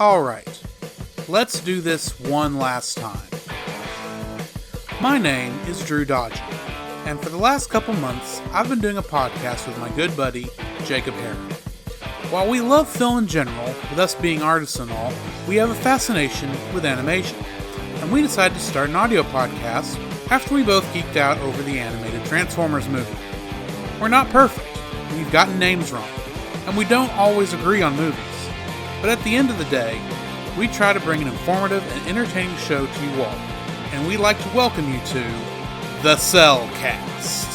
Alright, let's do this one last time. My name is Drew Dodger, and for the last couple months, I've been doing a podcast with my good buddy, Jacob Herron. While we love film in general, with us being artists and all, we have a fascination with animation, and we decided to start an audio podcast after we both geeked out over the animated Transformers movie. We're not perfect, we've gotten names wrong, and we don't always agree on movies. But at the end of the day, we try to bring an informative and entertaining show to you all, and we'd like to welcome you to The Cellcast.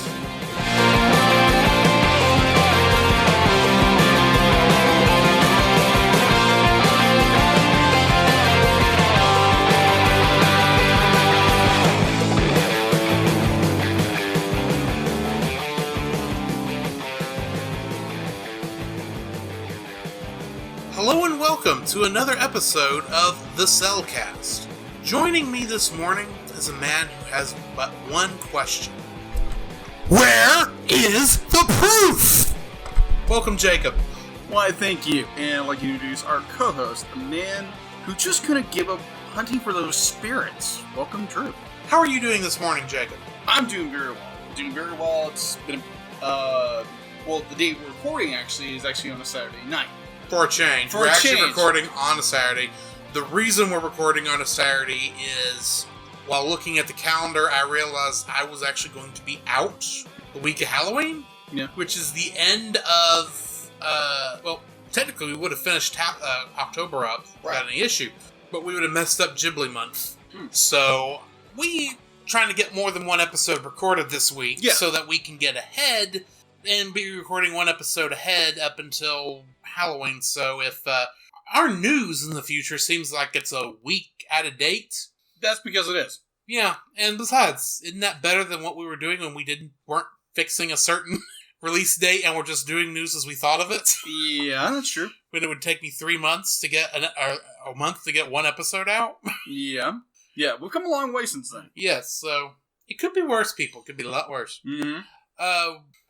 Hello and welcome to another episode of The Cellcast. Joining me this morning is a man who has but one question. Where is the proof? Welcome, Jacob. Why, thank you. And I'd like to introduce our co-host, a man who just couldn't give up hunting for those spirits. Welcome, Drew. How are you doing this morning, Jacob? I'm doing very well. It's been, the day we're recording is actually on a Saturday night. For a change. We're actually recording on a Saturday. The reason we're recording on a Saturday is, while looking at the calendar, I realized I was actually going to be out the week of Halloween. Yeah. Which is the end of, technically we would have finished October up without any issue, but we would have messed up Ghibli month. So, we trying to get more than one episode recorded this week so that we can get ahead and be recording one episode ahead up until Halloween. So if our news in the future seems like it's a week out of date, that's because it is. Yeah, and besides, isn't that better than what we were doing when we weren't fixing a certain release date and we're just doing news as we thought of it? Yeah, that's true. When it would take me 3 months to get a month to get one episode out. Yeah, we've come a long way since then. Yes, so it could be worse, people. It could be a lot worse. Mm-hmm.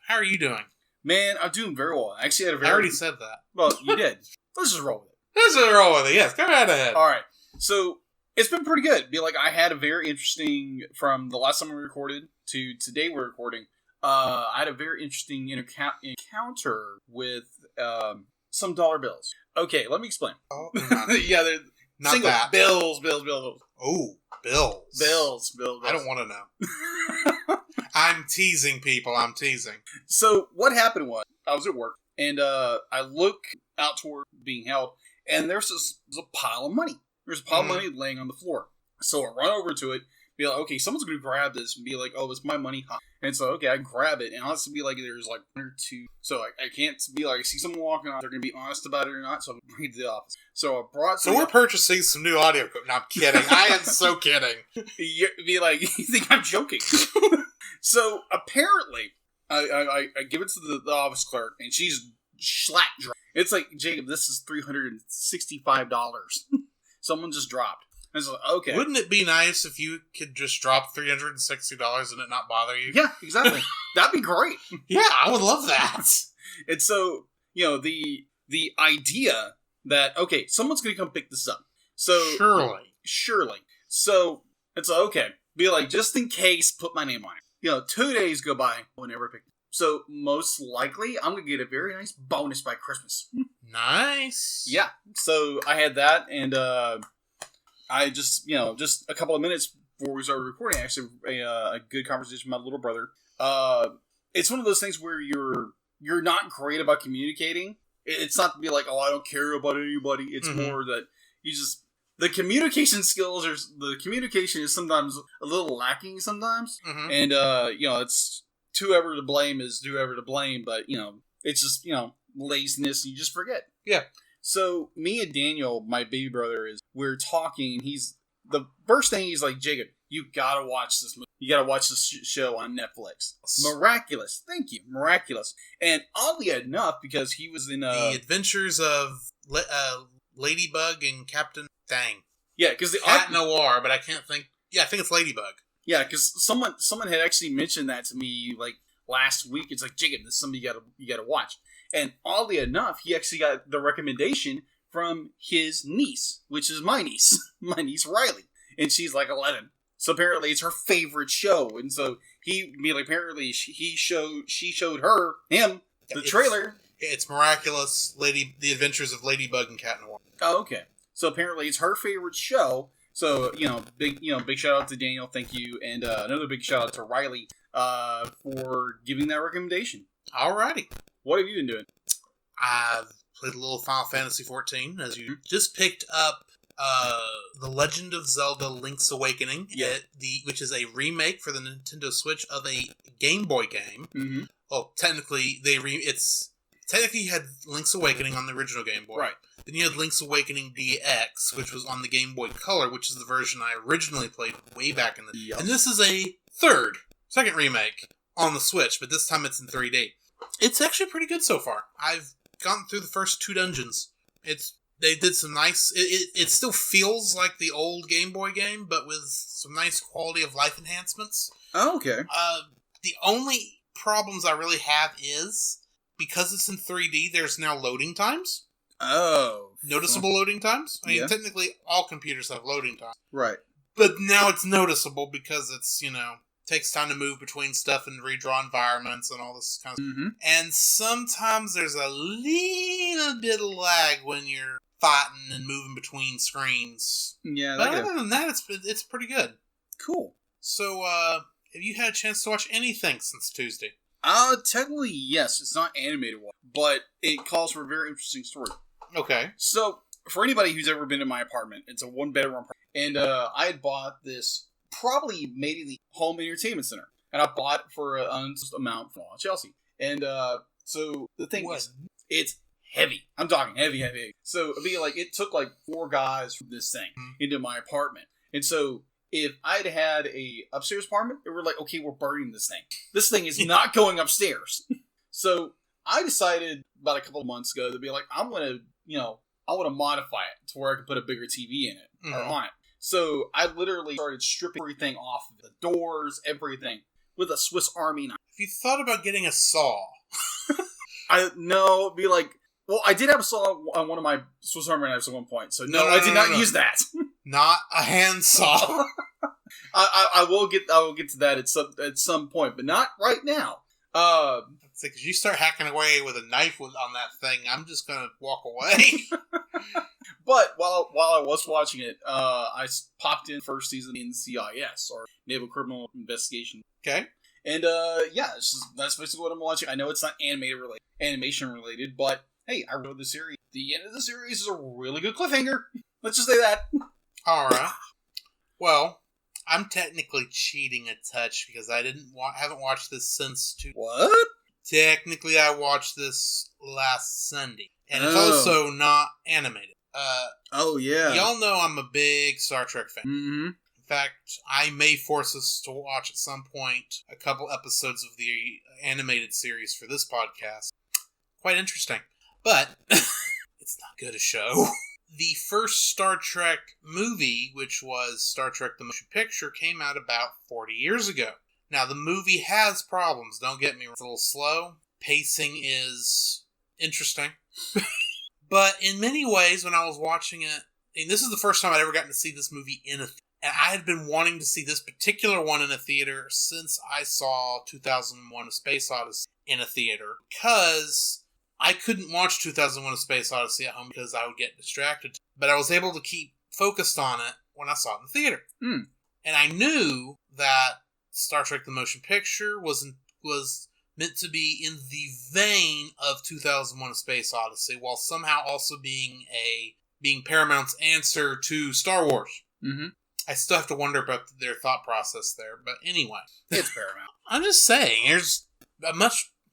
How are you doing? Man, I'm doing very well. I actually had I already said that. Well, you did. Let's just roll with it. Let's just roll with it, yes. Go right ahead. Alright, so it's been pretty good. I had a very interesting, from the last time we recorded to today we're recording, I had a very interesting encounter with some dollar bills. Okay, let me explain. Oh, yeah, they're not single that. Bills. Oh, bills. Bills. I don't want to know. I'm teasing, people. I'm teasing. So what happened was, I was at work, and I look out toward being held, and there's a pile of money. There's a pile of money laying on the floor. So I run over to it, be like, okay, someone's going to grab this, and be like, oh, it's my money. Huh? And so, okay, I grab it, and I'll have to be like, there's like one or two. So I can't be like, I see someone walking on, they're going to be honest about it or not, so I'm bring it to the office. So I brought So we're purchasing some new audio equipment. No, I'm kidding. I am so kidding. Be like, you think I'm joking. So apparently, I give it to the office clerk, and she's slack dry. It's like, Jacob, this is $365. Someone just dropped. And it's like, okay. Wouldn't it be nice if you could just drop $360 and it not bother you? Yeah, exactly. That'd be great. Yeah, I would love that. And so, the idea that, okay, someone's going to come pick this up. So Surely. So it's like, okay, be like, just in case, put my name on it. 2 days go by, we'll never pick it up. So most likely, I'm going to get a very nice bonus by Christmas. Nice. Yeah. So I had that, and I just, just a couple of minutes before we started recording, actually, a good conversation with my little brother. It's one of those things where you're not great about communicating. It's not to be like, oh, I don't care about anybody. It's more that you just... The communication skills, the communication is sometimes a little lacking sometimes. Mm-hmm. And, it's whoever to blame is whoever to blame, but, it's just, laziness, and you just forget. Yeah. So, me and Daniel, my baby brother, we're talking, and the first thing he's like, Jacob, you gotta watch this movie. You gotta watch this show on Netflix. Miraculous. Thank you. Miraculous. And oddly enough, because he was in... The Adventures of Ladybug and Captain Thang. Yeah, because the... Cat Noir, but I can't think... Yeah, I think it's Ladybug. Yeah, because someone had actually mentioned that to me, like, last week. It's like, Jacob, this is something you gotta watch. And oddly enough, he actually got the recommendation from his niece, which is my niece, my niece Riley, and she's like 11. So apparently it's her favorite show, and so apparently she showed him the trailer. It's Miraculous The Adventures of Ladybug and Cat Noir. Oh, okay. So apparently it's her favorite show. So, big shout out to Daniel, thank you, and another big shout out to Riley for giving that recommendation. Alrighty. What have you been doing? I've played a little Final Fantasy XIV, as you just picked up The Legend of Zelda Link's Awakening, which is a remake for the Nintendo Switch of a Game Boy game. Mm-hmm. Well, technically, you had Link's Awakening on the original Game Boy. Right. Then you had Link's Awakening DX, which was on the Game Boy Color, which is the version I originally played way back in the day. Yep. And this is a second remake on the Switch, but this time it's in 3D. It's actually pretty good so far. I've gone through the first 2 dungeons. They did some nice... It still feels like the old Game Boy game, but with some nice quality of life enhancements. Oh, okay. The only problems I really have is, because it's in 3D, there's now loading times. Oh. Noticeable loading times? I mean, technically, all computers have loading times. Right. But now it's noticeable because it's, takes time to move between stuff and redraw environments and all this kind of stuff. And sometimes there's a little bit of lag when you're fighting and moving between screens. Yeah. But other than that, it's pretty good. Cool. So, have you had a chance to watch anything since Tuesday? Technically, yes. It's not animated one, but it calls for a very interesting story. Okay. So, for anybody who's ever been in my apartment, it's a 1-bedroom apartment. And I had bought this, probably made in the home entertainment center. And I bought it for an unused amount from Chelsea. And so, the thing is, it's heavy. I'm talking heavy. So, it took 4 guys from this thing into my apartment. And so, if I'd had a upstairs apartment, they were like, okay, we're burning this thing. This thing is not going upstairs. So, I decided about a couple of months ago to be like, I want to modify it to where I can put a bigger TV in it, or on it. So, I literally started stripping everything off of the doors, everything, with a Swiss Army knife. If you thought about getting a saw... I did have a saw on one of my Swiss Army knives at one point, so I did not use that. Not a handsaw. I will get to that at some point, but not right now. Because you start hacking away with a knife on that thing, I'm just gonna walk away. But while I was watching it, I popped in first season in NCIS, or Naval Criminal Investigation. Okay. And that's basically what I'm watching. I know it's not animation related, but hey, I wrote the series. The end of the series is a really good cliffhanger. Let's just say that. Alright. Well, I'm technically cheating a touch because I haven't watched this since... What? Technically, I watched this last Sunday. And it's also not animated. Oh, yeah. Y'all know I'm a big Star Trek fan. Mm-hmm. In fact, I may force us to watch at some point a couple episodes of the animated series for this podcast. Quite interesting. But it's not good a show. The first Star Trek movie, which was Star Trek the Motion Picture, came out about 40 years ago. Now, the movie has problems, don't get me wrong. It's a little slow. Pacing is interesting. But in many ways, when I was watching it, and this is the first time I'd ever gotten to see this movie in a theater. And I had been wanting to see this particular one in a theater since I saw 2001: A Space Odyssey in a theater. Because I couldn't watch 2001: A Space Odyssey at home because I would get distracted. But I was able to keep focused on it when I saw it in the theater. And I knew that Star Trek the Motion Picture was meant to be in the vein of 2001: A Space Odyssey, while somehow also being Paramount's answer to Star Wars. Mm-hmm. I still have to wonder about their thought process there, but anyway. It's Paramount. I'm just saying,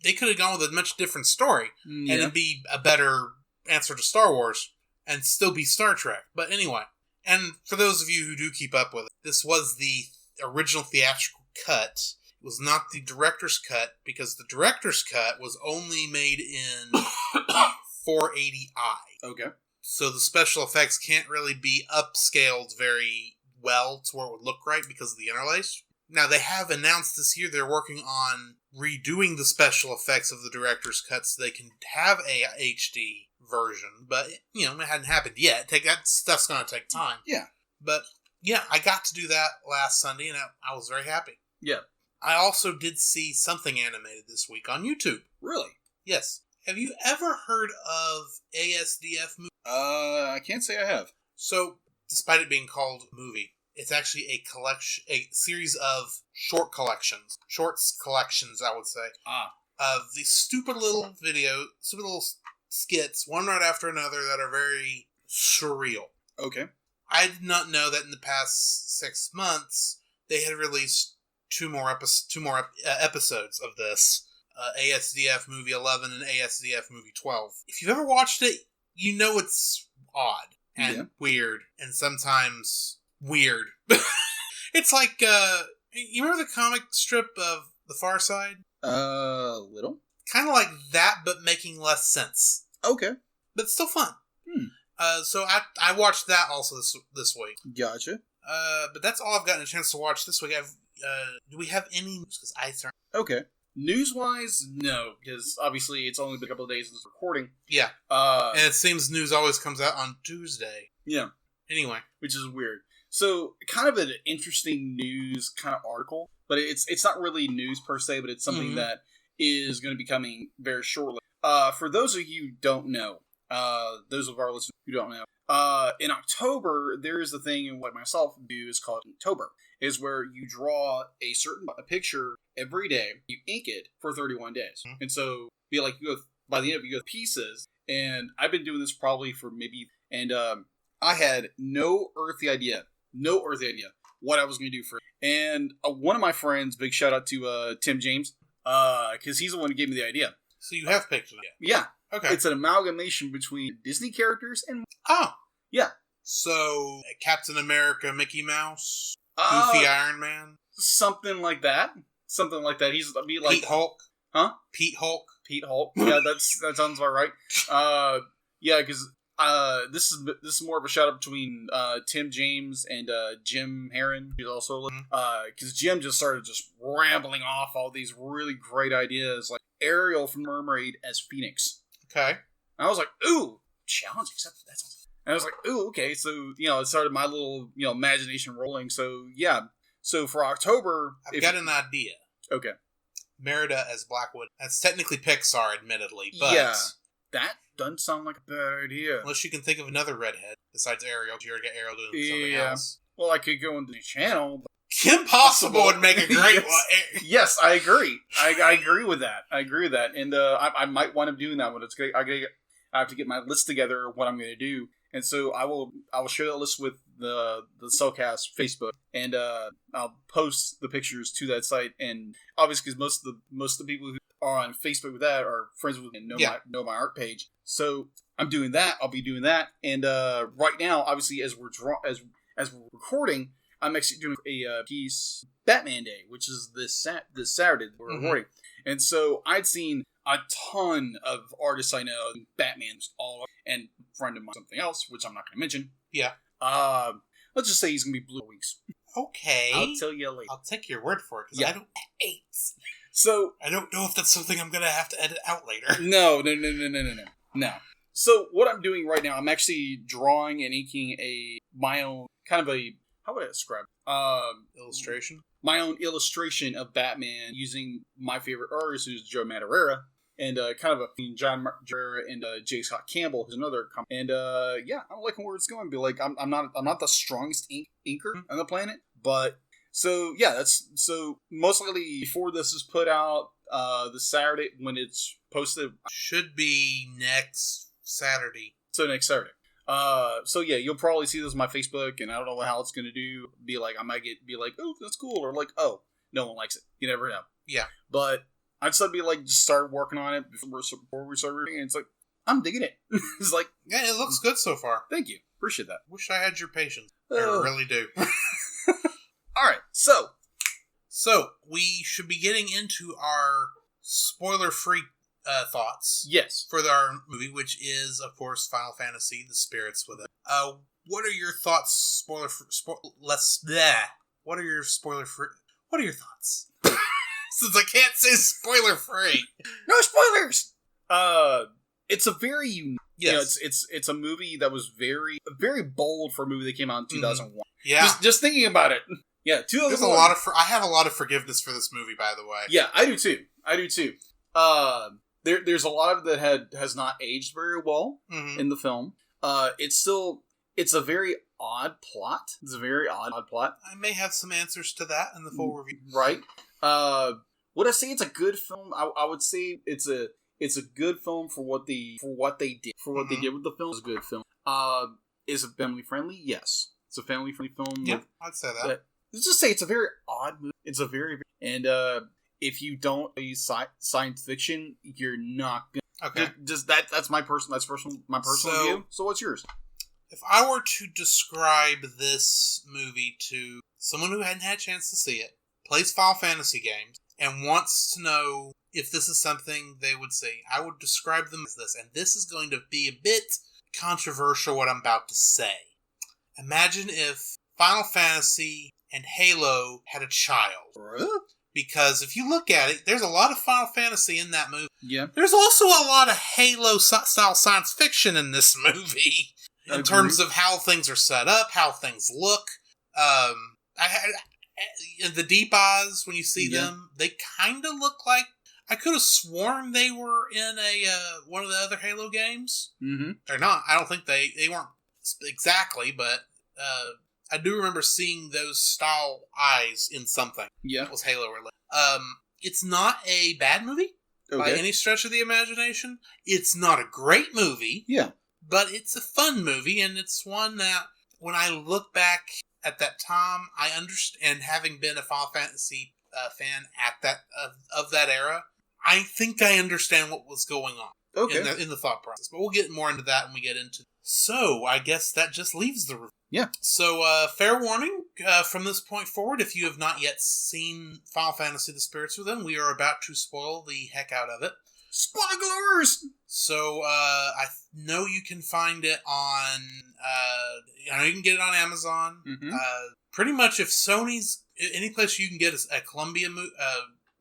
they could have gone with a much different story, and it'd be a better answer to Star Wars, and still be Star Trek. But anyway, and for those of you who do keep up with it, this was the original theatrical cut. It was not the director's cut, because the director's cut was only made in 480i. Okay. So the special effects can't really be upscaled very well to where it would look right because of the interlace. Now, they have announced this year they're working on redoing the special effects of the director's cut so they can have a HD version, but it hadn't happened yet. That stuff's going to take time. Yeah. But yeah, I got to do that last Sunday, and I was very happy. Yeah. I also did see something animated this week on YouTube. Really? Yes. Have you ever heard of ASDF movie? I can't say I have. So, despite it being called a movie, it's actually a series of shorts collections, I would say, of these stupid little skits, one right after another, that are very surreal. Okay. I did not know that in the past 6 months they had released two more episodes of this. ASDF movie 11 and ASDF movie 12. If you've ever watched it, you know it's odd and weird, and sometimes weird. It's like, you remember the comic strip of The Far Side? Little. Kind of like that, but making less sense. Okay. But still fun. So I watched that also this week. Gotcha. But that's all I've gotten a chance to watch this week. Do we have any news? Because Okay. News-wise, no, because obviously it's only been a couple of days since recording. Yeah. And it seems news always comes out on Tuesday. Yeah. Anyway. Which is weird. So, kind of an interesting news kind of article, but it's not really news per se, but it's something that is going to be coming very shortly. For those of you who don't know, those of our listeners who don't know, in October, there is a thing in what myself do is called Inktober, is where you draw a picture every day, you ink it for 31 days. And so, by the end of it, you go pieces, and I've been doing this probably for and I had no earthly idea what I was going to do for it. And one of my friends, big shout out to Tim James, because he's the one who gave me the idea. So you have picked it up? Yeah. Okay. It's an amalgamation between Disney characters and... Oh. Yeah. So, Captain America, Mickey Mouse, Goofy Iron Man? Something like that. He's like... Pete Hulk? Huh? Pete Hulk? Pete Hulk. Yeah, that sounds about right. Yeah, because this is more of a shout out between Tim James and Jim Heron, who's also because Jim just started rambling off all these really great ideas, like Ariel from Mermaid as Phoenix. Okay. And I was like, ooh, challenge accepted. That sounds. And I was like, ooh, okay. So it started my little imagination rolling. So yeah. So for October, I've got an idea. Okay. Merida as Blackwood. That's technically Pixar, admittedly, but yeah, that doesn't sound like a bad idea. Unless you can think of another redhead besides Ariel. You already got Ariel doing something else. Well, I could go into the channel. But... Kim Possible would make a great one. Yes, I agree. I agree with that. And I might wind up doing that one. It's great. I have to get my list together of what I'm going to do. And so I will share that list with the Cellcast Facebook, and I'll post the pictures to that site. And obviously, because most of the people who are on Facebook with that are friends with me and know my art page. So I'm doing that. I'll be doing that. And right now, obviously, as we're recording, I'm actually doing a piece Batman Day, which is this Saturday that we're recording. And so I'd seen a ton of artists I know, Batman's all, and a friend of mine, something else, which I'm not going to mention. Yeah. Let's just say he's going to be Blue weeks. Okay. I'll tell you later. I'll take your word for it, because I don't hate. So I don't know if that's something I'm going to have to edit out later. No. So what I'm doing right now, I'm actually drawing and inking my own kind of how would I describe it? Illustration? My own illustration of Batman using my favorite artist, who's Joe Madureira, and kind of John Madureira and J. Scott Campbell, who's another. And I'm liking where it's going. Be like, I'm not the strongest inker on the planet, but so yeah, so most likely before this is put out, this Saturday when it's posted, should be next Saturday. So next Saturday. So yeah, you'll probably see this on my Facebook, and I don't know how it's going to do. Be like, I might be like, oh, that's cool, or like, oh, no one likes it. You never know. Yeah. But I'd still be like, just start working on it before we start reading, and it's like, I'm digging it. It's like, yeah, it looks good so far. Thank you. Appreciate that. Wish I had your patience. I really do. All right, so we should be getting into our spoiler-free thoughts. Yes. For our movie, which is, of course, Final Fantasy, The Spirits Within. What are your thoughts, What are your thoughts? Since I can't say spoiler-free. No spoilers! It's a very Yes. You know, it's a movie that was very bold for a movie that came out in 2001. Yeah. Just thinking about it. Yeah, 2001. There's a lot of I have a lot of forgiveness for this movie, by the way. Yeah, I do too. There's a lot of it that has not aged very well in the film. It's a very odd plot. It's a very odd plot. I may have some answers to that in the full review. Right. Would I say it's a good film? I would say it's a good film for what they did. For what they did with the film, it's a good film. Is it family friendly? Yes. It's a family friendly film. Yeah, I'd say that. Let's just say it's a very odd movie. It's a very and if you don't use science fiction, you're not gonna. Okay. Just that's my personal view. So what's yours? If I were to describe this movie to someone who hadn't had a chance to see it, plays Final Fantasy games, and wants to know if this is something they would see, I would describe them as this. And this is going to be a bit controversial, what I'm about to say. Imagine if Final Fantasy and Halo had a child. Because if you look at it, there's a lot of Final Fantasy in that movie. Yeah. There's also a lot of Halo-style science fiction in this movie. In terms of how things are set up, how things look. The Deep Eyes, when you see them, they kind of look like... I could have sworn they were in one of the other Halo games. Mm-hmm. They're not. I don't think they weren't exactly, but I do remember seeing those style eyes in something. Yeah. It was Halo related. It's not a bad movie by any stretch of the imagination. It's not a great movie. Yeah. But it's a fun movie, and it's one that, when I look back at that time, I understand, having been a Final Fantasy fan at of that era, I think I understand what was going on in the thought process. But we'll get more into that when we get into. So, I guess that just leaves the review. Yeah. So, fair warning, from this point forward, if you have not yet seen Final Fantasy The Spirits Within, we are about to spoil the heck out of it. Spoilers! So, I know you can find it on, I know you can get it on Amazon. Mm-hmm. Pretty much if Sony's, any place you can get a Columbia,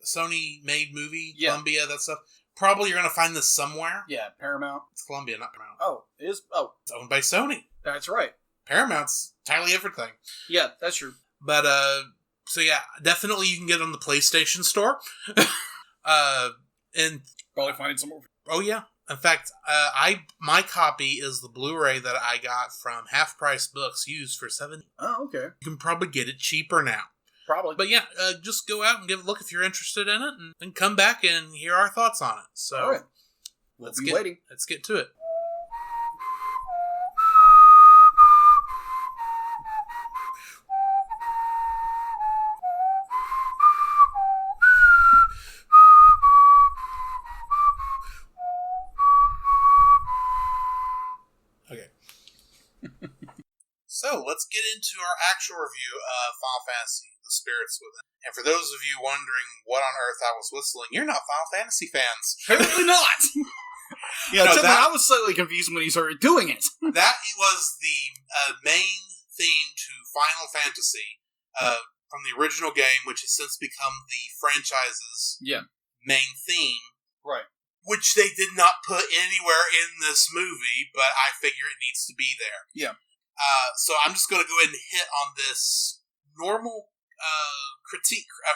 Sony-made movie, Columbia, that stuff, probably you're going to find this somewhere. Yeah, Paramount. It's Columbia, not Paramount. Oh, it is? Oh. It's owned by Sony. That's right. Paramount's entirely everything. Yeah, that's true. But, so yeah, definitely you can get it on the PlayStation Store. And probably find it somewhere. Oh yeah. In fact, my copy is the Blu-ray that I got from Half Price Books, used for $7. Oh, okay. You can probably get it cheaper now. Probably. But yeah, just go out and give a look if you're interested in it, and then come back and hear our thoughts on it. So, all right. Let's get to it. So, let's get into our actual review of Final Fantasy, The Spirits Within. And for those of you wondering what on earth I was whistling, you're not Final Fantasy fans. Apparently not! I was slightly confused when he started doing it. That was the main theme to Final Fantasy from the original game, which has since become the franchise's main theme. Right. Which they did not put anywhere in this movie, but I figure it needs to be there. Yeah. So I'm just going to go ahead and hit on this normal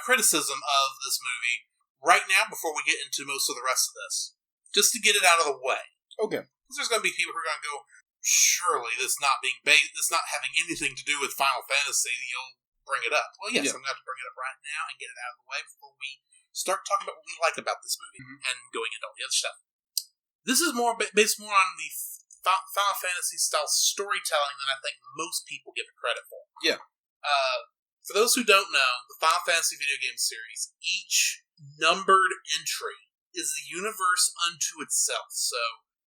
criticism of this movie right now before we get into most of the rest of this. Just to get it out of the way. Okay. Because there's going to be people who are going to go, surely this not having anything to do with Final Fantasy, you'll bring it up. Well, yes, I'm going to have to bring it up right now and get it out of the way before we start talking about what we like about this movie and going into all the other stuff. This is based more on the Final Fantasy style storytelling than I think most people give it credit for. Yeah. For those who don't know, the Final Fantasy video game series, each numbered entry is a universe unto itself. So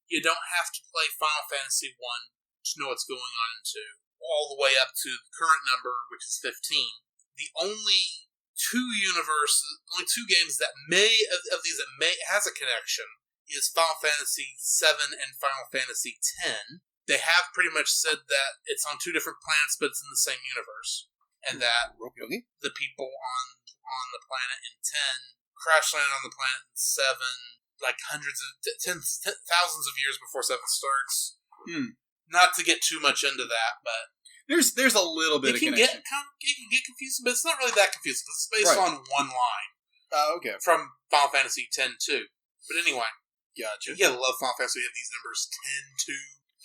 you don't have to play Final Fantasy 1 to know what's going on in 2, all the way up to the current number, which is 15. The only two games that has a connection is Final Fantasy 7 and Final Fantasy 10. They have pretty much said that it's on two different planets, but it's in the same universe. And that the people on the planet in 10 crash landed on the planet in 7 like hundreds of thousands of years before 7 starts. Not to get too much into that, but there's a little bit of connection. It can get confusing, but it's not really that confusing. This is based on one line. Okay. From Final Fantasy X-2. But anyway. Gotcha. Yeah, I love Final Fantasy. We have these numbers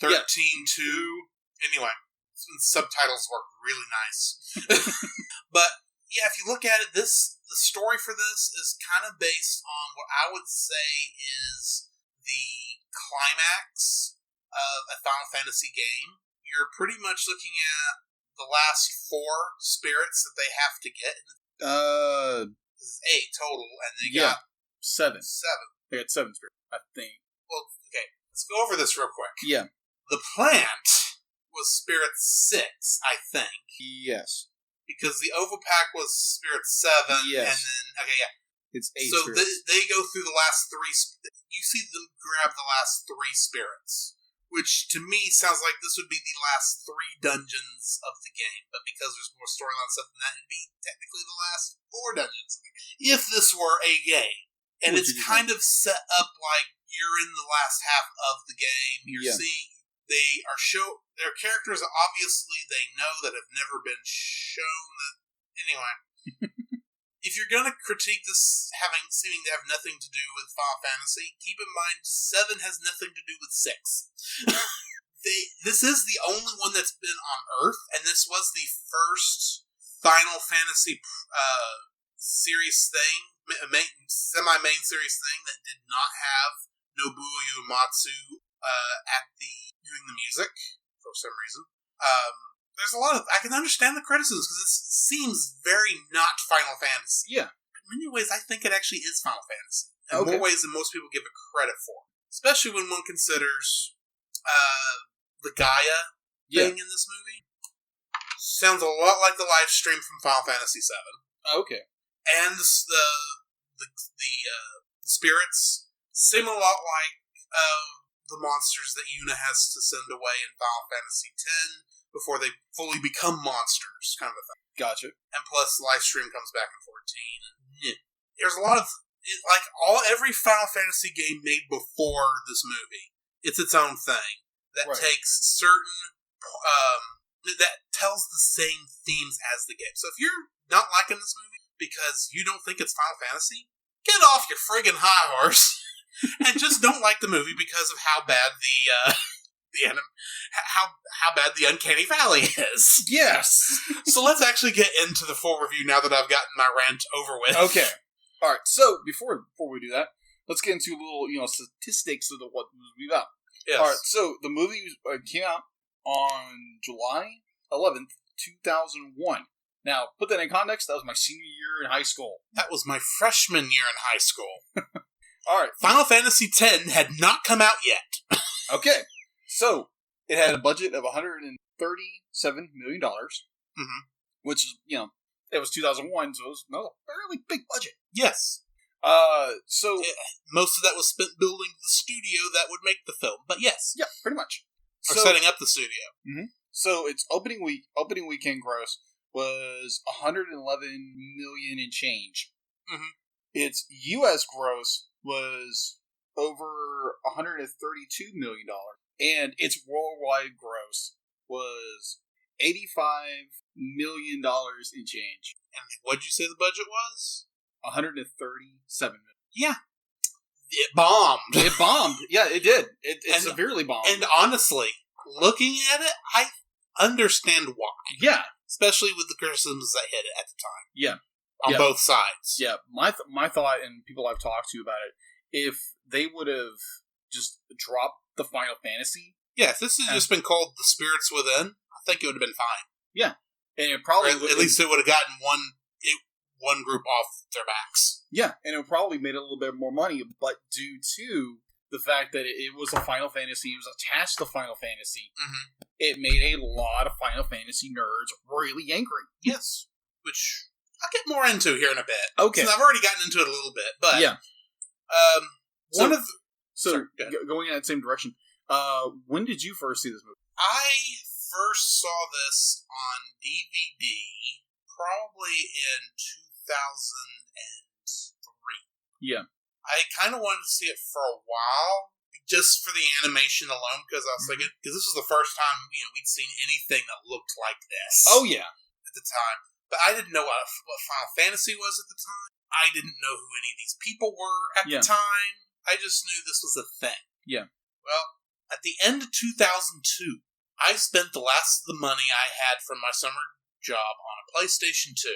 10-2, 13-2. Anyway, subtitles work really nice. But, yeah, if you look at it, the story for this is kind of based on what I would say is the climax of a Final Fantasy game. You're pretty much looking at the last 4 spirits that they have to get. This is 8 total, and they got 7. 7. They got 7 spirits, I think. Well, okay, let's go over this real quick. Yeah. The plant was Spirit 6, I think. Yes. Because the Ovopack was Spirit 7, yes. And then, okay, yeah. It's 8 so spirits. they go through the last 3, you see them grab the last 3 spirits. Which, to me, sounds like this would be the last 3 dungeons of the game. But because there's more storyline stuff than that, it'd be technically the last 4 dungeons of the game. If this were a game. And it's kind of set up like you're in the last half of the game. You're seeing, they're characters that obviously they know that have never been shown. Anyway. If you're going to critique this seeming to have nothing to do with Final Fantasy, keep in mind 7 has nothing to do with 6. This is the only one that's been on Earth, and this was the first Final Fantasy series thing, semi-main series thing that did not have Nobuo Uematsu doing the music for some reason. There's a lot of... I can understand the criticisms, because it seems very not Final Fantasy. Yeah. In many ways, I think it actually is Final Fantasy. In more ways than most people give it credit for. Especially when one considers the Gaia thing in this movie. Sounds a lot like the live stream from Final Fantasy VII. Okay. And the spirits seem a lot like the monsters that Yuna has to send away in Final Fantasy X before they fully become monsters, kind of a thing. Gotcha. And plus, Livestream comes back in 14. And there's a lot of every Final Fantasy game made before this movie. It's its own thing that takes certain that tells the same themes as the game. So if you're not liking this movie because you don't think it's Final Fantasy, get off your friggin' high horse and just don't like the movie because of how bad how bad the Uncanny Valley is. Yes. So let's actually get into the full review now that I've gotten my rant over with. Okay. All right. So before we do that, let's get into a little statistics of what the movie about. Yes. All right. So the movie came out on July 11th, 2001. Now, put that in context. That was my senior year in high school. That was my freshman year in high school. All right. Final Fantasy X had not come out yet. Okay. So, it had a budget of $137 million, which is, it was 2001, so it was a fairly big budget. Yes. So most of that was spent building the studio that would make the film, but yes. Yeah, pretty much. Or setting up the studio. Mm-hmm. So, its opening weekend gross was $111 million and change. Mm-hmm. Its U.S. gross was over $132 million. And its worldwide gross was $85 million in change. And what'd you say the budget was? $137 million. Yeah. It bombed. It bombed. Yeah, it did. It severely bombed. And honestly, looking at it, I understand why. Yeah. Especially with the criticisms that hit it at the time. Yeah. On both sides. Yeah. My thought, and people I've talked to about it, if they would have just dropped the Final Fantasy. Yeah, if this had just been called The Spirits Within, I think it would have been fine. Yeah. And it probably at least it would have gotten one group off their backs. Yeah, and it probably made a little bit more money, but due to the fact that it was a Final Fantasy, it was attached to Final Fantasy, it made a lot of Final Fantasy nerds really angry. Yes. Which I'll get more into here in a bit. Okay. Since I've already gotten into it a little bit, but... Yeah. Going in that same direction, when did you first see this movie? I first saw this on DVD probably in 2003. Yeah. I kind of wanted to see it for a while, just for the animation alone, because I was thinking, because this was the first time we'd seen anything that looked like this. Oh yeah, at the time, but I didn't know what Final Fantasy was at the time. I didn't know who any of these people were at the time. I just knew this was a thing. Yeah. Well, at the end of 2002, I spent the last of the money I had from my summer job on a PlayStation 2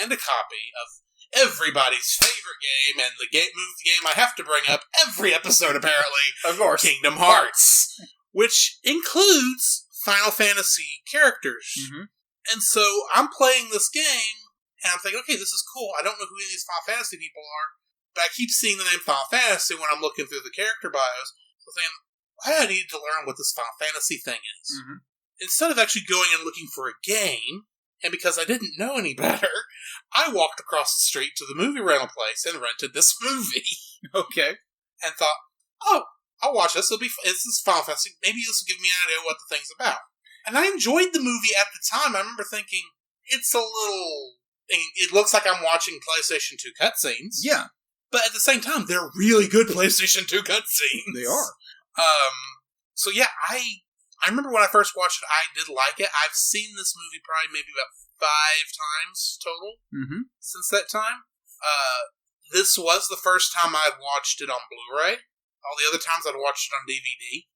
and a copy of everybody's favorite game, and the movie game I have to bring up every episode, apparently. Of course. Kingdom Hearts. Which includes Final Fantasy characters. Mm-hmm. And so I'm playing this game, and I'm thinking, okay, this is cool. I don't know who any of these Final Fantasy people are, but I keep seeing the name Final Fantasy when I'm looking through the character bios. So I'm thinking, I need to learn what this Final Fantasy thing is. Mm-hmm. Instead of actually going and looking for a game, and because I didn't know any better, I walked across the street to the movie rental place and rented this movie. Okay. And thought, oh, I'll watch this. This is Final Fantasy. Maybe this will give me an idea what the thing's about. And I enjoyed the movie at the time. I remember thinking, it's a little... It looks like I'm watching PlayStation 2 cutscenes. Yeah. But at the same time, they're really good PlayStation 2 cutscenes. They are. So yeah, I remember when I first watched it, I did like it. I've seen this movie probably maybe about 5 times total since that time. This was the first time I'd watched it on Blu-ray. All the other times I'd watched it on DVD.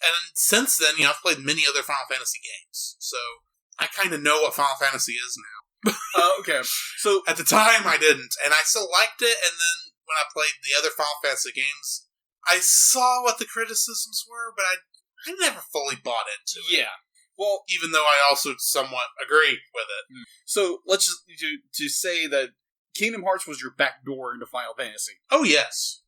And since then, I've played many other Final Fantasy games. So I kind of know what Final Fantasy is now. Okay. So at the time I didn't, and I still liked it, and then when I played the other Final Fantasy games, I saw what the criticisms were, but I never fully bought into it. Yeah. Well, even though I also somewhat agreed with it. So let's just to say that Kingdom Hearts was your back door into Final Fantasy. Oh yes.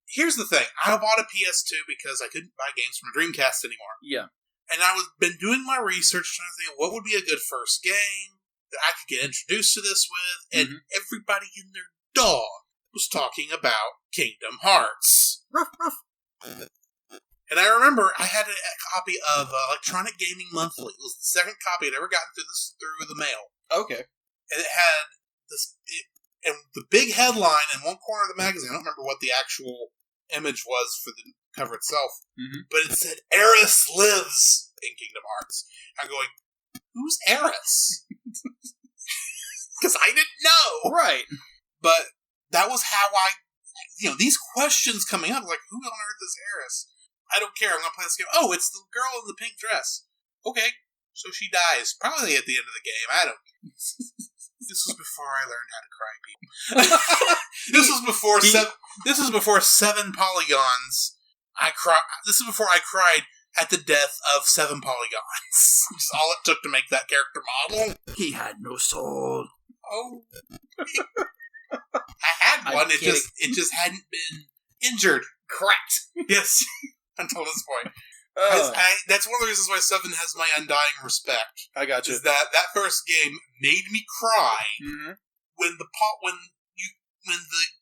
Here's the thing: I bought a PS2 because I couldn't buy games from a Dreamcast anymore. Yeah. And I was been doing my research, trying to think what would be a good first game that I could get introduced to this with, and everybody and their dog was talking about Kingdom Hearts. Ruff, ruff. And I remember I had a copy of Electronic Gaming Monthly. It was the second copy I'd ever gotten through the mail. Okay. And it had and the big headline in one corner of the magazine, I don't remember what the actual image was for the cover itself, but it said, Aeris lives in Kingdom Hearts. I'm going, who's Aeris? Because I didn't know. Right. But that was how these questions coming up, like, who on earth is Aeris? I don't care, I'm going to play this game. Oh, it's the girl in the pink dress. Okay, so she dies. Probably at the end of the game, I don't care. This was before I learned how to cry, people. This was before 7 polygons. This is before I cried at the death of 7 polygons. Which is all it took to make that character model. He had no soul. Oh. I had one. It just hadn't been injured. Cracked. Yes. Until this point. That's one of the reasons why 7 has my undying respect. I got you. Is that first game made me cry when the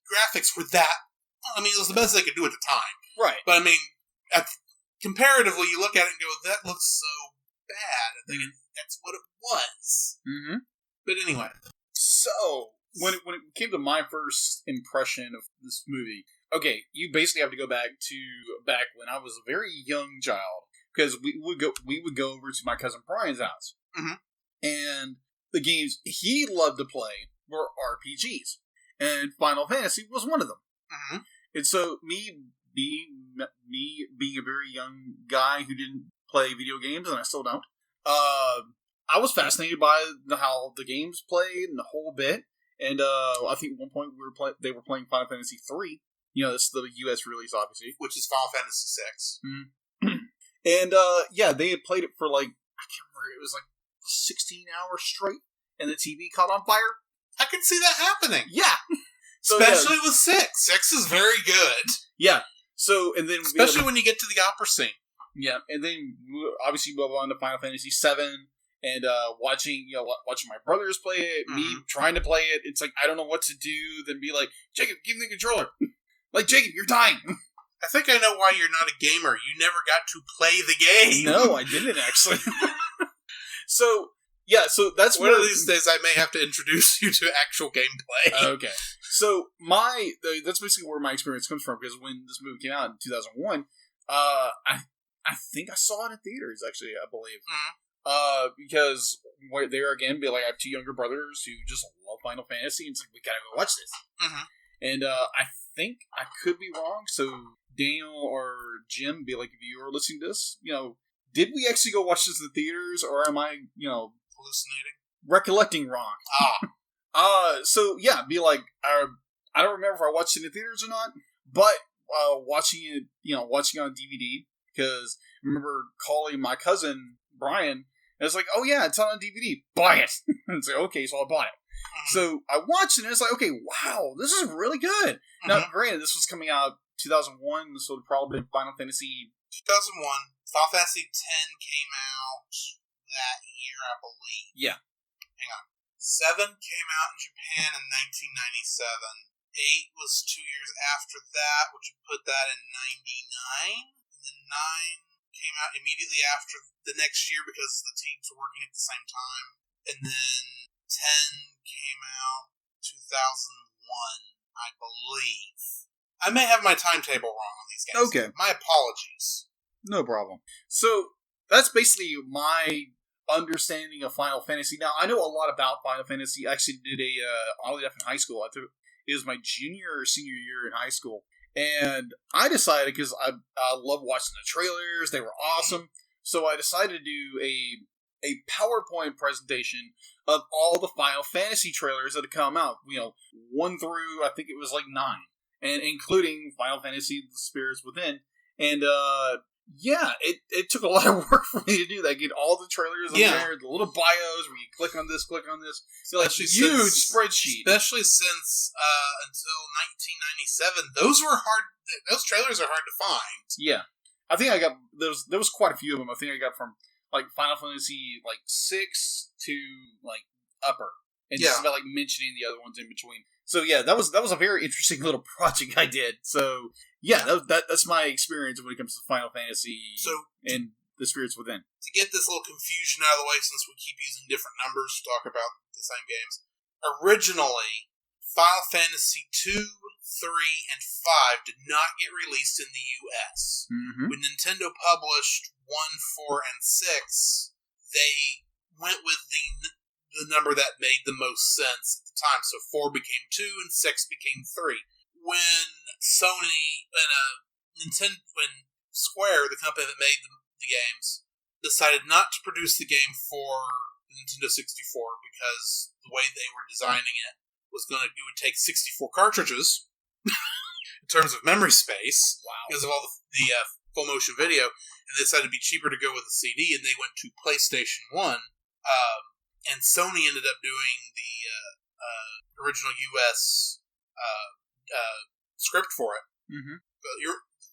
graphics were that. I mean, it was the best they could do at the time. Right. But I mean, comparatively, you look at it and go, "That looks so bad." And thinking that's what it was. But anyway, so when it came to my first impression of this movie. Okay, you basically have to go back when I was a very young child, because we would go over to my cousin Brian's house, and the games he loved to play were RPGs, and Final Fantasy was one of them. And so me being a very young guy who didn't play video games, and I still don't, I was fascinated by how the games played and the whole bit. And I think at one point they were playing Final Fantasy 3. This is the US release, obviously. Which is Final Fantasy 6. And, they had played it for, I can't remember, it was 16 hours straight, and the TV caught on fire. I can see that happening. Yeah. So, especially with 6. 6 is very good. Yeah. So, and then... Especially when you get to the opera scene. Yeah, and then, obviously, move on to Final Fantasy 7, and watching my brothers play it, me trying to play it. It's I don't know what to do, then be like, Jacob, give me the controller. Jacob, you're dying. I think I know why you're not a gamer. You never got to play the game. No, I didn't, actually. So, Yeah, so that's one of these days I may have to introduce you to actual gameplay. Okay. So that's basically where my experience comes from, because when this movie came out in 2001, I think I saw it in theaters, actually, I believe. Mm-hmm. Because there again, I have two younger brothers who just love Final Fantasy, and it's like, we gotta go watch this. Mm-hmm. And I think I could be wrong, so Daniel or Jim, if you are listening to this, did we actually go watch this in the theaters, or am I, hallucinating? Recollecting wrong? So yeah, I don't remember if I watched it in the theaters or not, but watching it on DVD, because I remember calling my cousin Brian, and it's like, oh yeah, it's on DVD, buy it. And it's like, okay, so I bought it. Mm-hmm. So I watched it, and it's like, okay, wow, this is really good. Mm-hmm. Now, granted, this was coming out 2001, so it would probably been Final Fantasy 2001. Final Fantasy X came out that year, I believe. Yeah. Hang on. 7 came out in Japan in 1997. 8 was 2 years after that, which would put that in 99. And then 9 came out immediately after the next year because the teams were working at the same time. And then 10 came out 2001, I believe. I may have my timetable wrong on these games. Okay. My apologies. No problem. So, that's basically my understanding of Final Fantasy. Now, I know a lot about Final Fantasy. I actually did oddly enough, in high school. It was my junior or senior year in high school. And I decided, because I love watching the trailers, they were awesome. So I decided to do a PowerPoint presentation of all the Final Fantasy trailers that had come out. 1 through, I think it was 9. And including Final Fantasy The Spirits Within. And, yeah, it took a lot of work for me to do that. Get all the trailers in there, the little bios where you click on this. So huge spreadsheet. Especially since until 1997, those were hard. Those trailers are hard to find. Yeah, I think I got there was quite a few of them. I think I got from Final Fantasy 6 to upper, and just about mentioning the other ones in between. So yeah, that was a very interesting little project I did. So yeah, that's my experience when it comes to Final Fantasy and The Spirits Within. To get this little confusion out of the way, since we keep using different numbers to talk about the same games, originally Final Fantasy 2, 3, and 5 did not get released in the U.S. Mm-hmm. When Nintendo published 1, 4, and 6, they went with the number that made the most sense at the time. So 4 became 2 and 6 became 3. When Sony when Square, the company that made the games, decided not to produce the game for the Nintendo 64 because the way they were designing it it would take 64 cartridges in terms of memory space. Wow. Because of all the full motion video, and they decided it'd be cheaper to go with a CD, and they went to PlayStation 1. And Sony ended up doing the original U.S. Script for it. Mm-hmm. But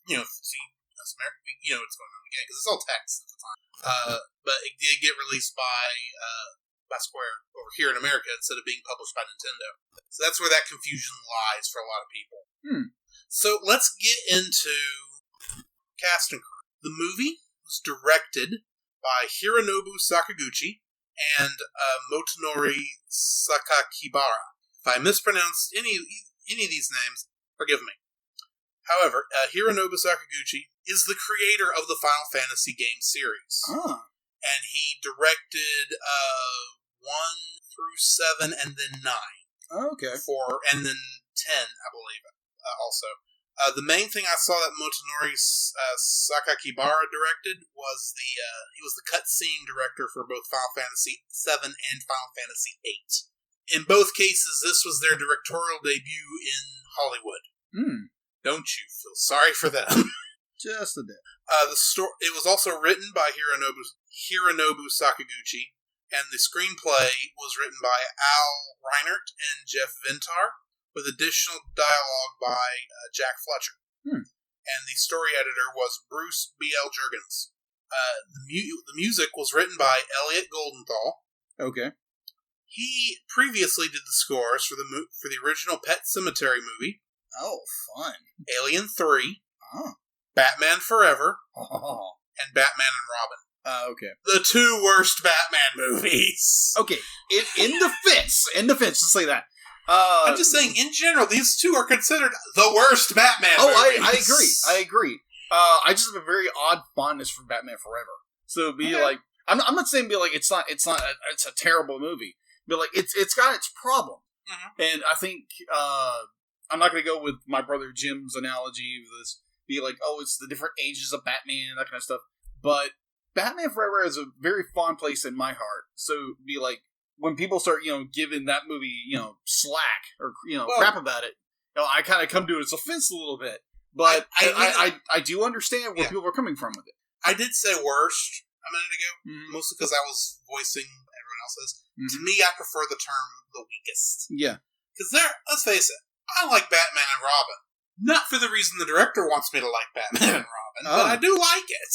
that's American. What's going on in the game because it's all text at the time. But it did get released by Square over here in America instead of being published by Nintendo. So that's where that confusion lies for a lot of people. So let's get into cast and crew. The movie was directed by Hironobu Sakaguchi and Motonori Sakakibara. If I mispronounced any of these names, forgive me. However, Hironobu Sakaguchi is the creator of the Final Fantasy game series. Oh. And he directed 1 through 7 and then 9. Oh, okay. And then 10, I believe, also. The main thing I saw that Motonori Sakakibara directed was he was the cutscene director for both Final Fantasy 7 and Final Fantasy 8. In both cases, this was their directorial debut in Hollywood. Don't you feel sorry for them? Just a bit. It was also written by Hironobu Sakaguchi, and the screenplay was written by Al Reinert and Jeff Vintar, with additional dialogue by Jack Fletcher. And the story editor was Bruce B.L. Jurgens. The music was written by Elliot Goldenthal. Okay. He previously did the scores for the original Pet Sematary movie. Oh, fun. Alien 3. Batman Forever. And Batman and Robin. Okay. The two worst Batman movies. Okay. In defense, let's say that. I'm just saying, in general, these two are considered the worst Batman movies. I agree. I just have a very odd fondness for Batman Forever. So I'm not saying it's a terrible movie, but like it's got its problem. Mm-hmm. And I think I'm not going to go with my brother Jim's analogy of this. Be like, oh, it's the different ages of Batman, that kind of stuff. But Batman Forever is a very fond place in my heart. So be like, when people start, giving that movie, slack or crap about it, I kind of come to its offense a little bit. But I do understand where people are coming from with it. I did say worst a minute ago, mostly because I was voicing everyone else's. Mm-hmm. To me, I prefer the term the weakest. Yeah. Because let's face it, I like Batman and Robin. Not for the reason the director wants me to like Batman and Robin, but I do like it.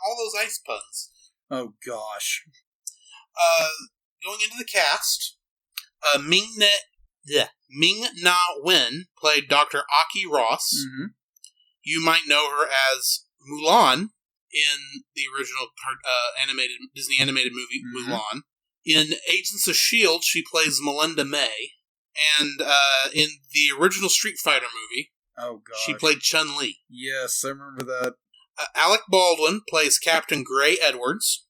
All those ice puns. Oh, gosh. Going into the cast, Ming-Na Wen played Dr. Aki Ross. Mm-hmm. You might know her as Mulan in the original Disney animated movie Mulan. In Agents of S.H.I.E.L.D., she plays Melinda May. And in the original Street Fighter movie, she played Chun-Li. Yes, I remember that. Alec Baldwin plays Captain Gray Edwards.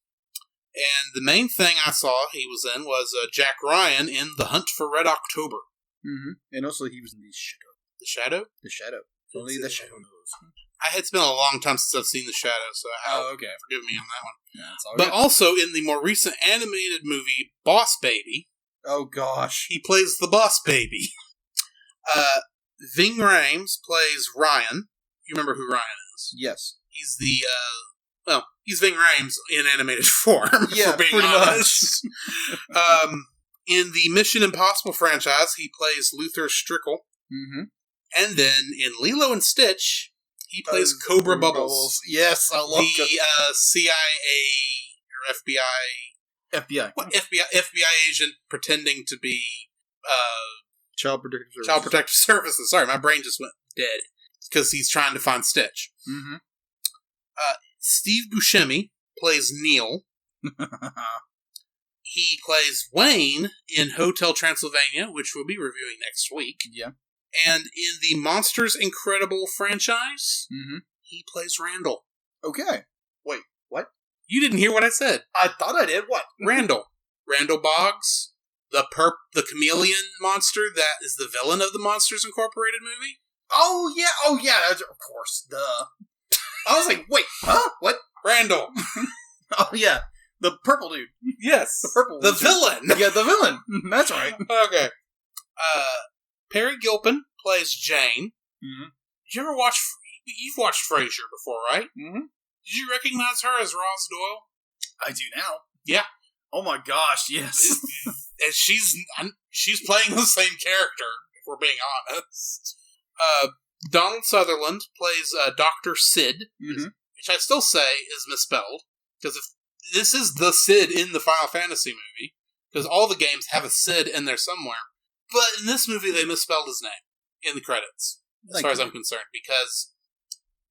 And the main thing I saw he was in was Jack Ryan in The Hunt for Red October. Mm-hmm. And also he was in The Shadow. The Shadow? The Shadow. Only The Shadow knows. It's been a long time since I've seen The Shadow, so forgive me on that one. Yeah, it's all but good. Also in the more recent animated movie, Boss Baby. Oh, gosh. He plays the Boss Baby. Ving Rhames plays Ryan. You remember who Ryan is? Yes. He's he's Ving Rhames in animated form, yeah, for being pretty honest. In the Mission Impossible franchise, he plays Luther Strickle. Mm-hmm. And then in Lilo and Stitch, he plays Cobra Bubbles. Yes, I love the CIA or FBI. What FBI agent pretending to be Child Protective Services. Child Protective Services. Sorry, my brain just went dead because he's trying to find Stitch. Mm-hmm. Steve Buscemi plays Neil. He plays Wayne in Hotel Transylvania, which we'll be reviewing next week. Yeah. And in the Monsters Incredible franchise, he plays Randall. Okay. Wait, what? You didn't hear what I said. I thought I did. What? Randall. Randall Boggs, the chameleon monster that is the villain of the Monsters Incorporated movie. Oh, yeah. Of course. Duh. I was like, wait, huh? What? Randall. Oh, yeah. The purple dude. Yes. The purple The villain. Yeah, the villain. That's right. Okay. Perry Gilpin plays Jane. Mm-hmm. Did you ever watch... You've watched Frasier before, right? Mm-hmm. Did you recognize her as Roz Doyle? I do now. Yeah. Oh my gosh, yes. And she's playing the same character, if we're being honest. Donald Sutherland plays Dr. Sid, which I still say is misspelled, because if this is the Sid in the Final Fantasy movie, because all the games have a Sid in there somewhere, but in this movie they misspelled his name in the credits, as far as I'm concerned, because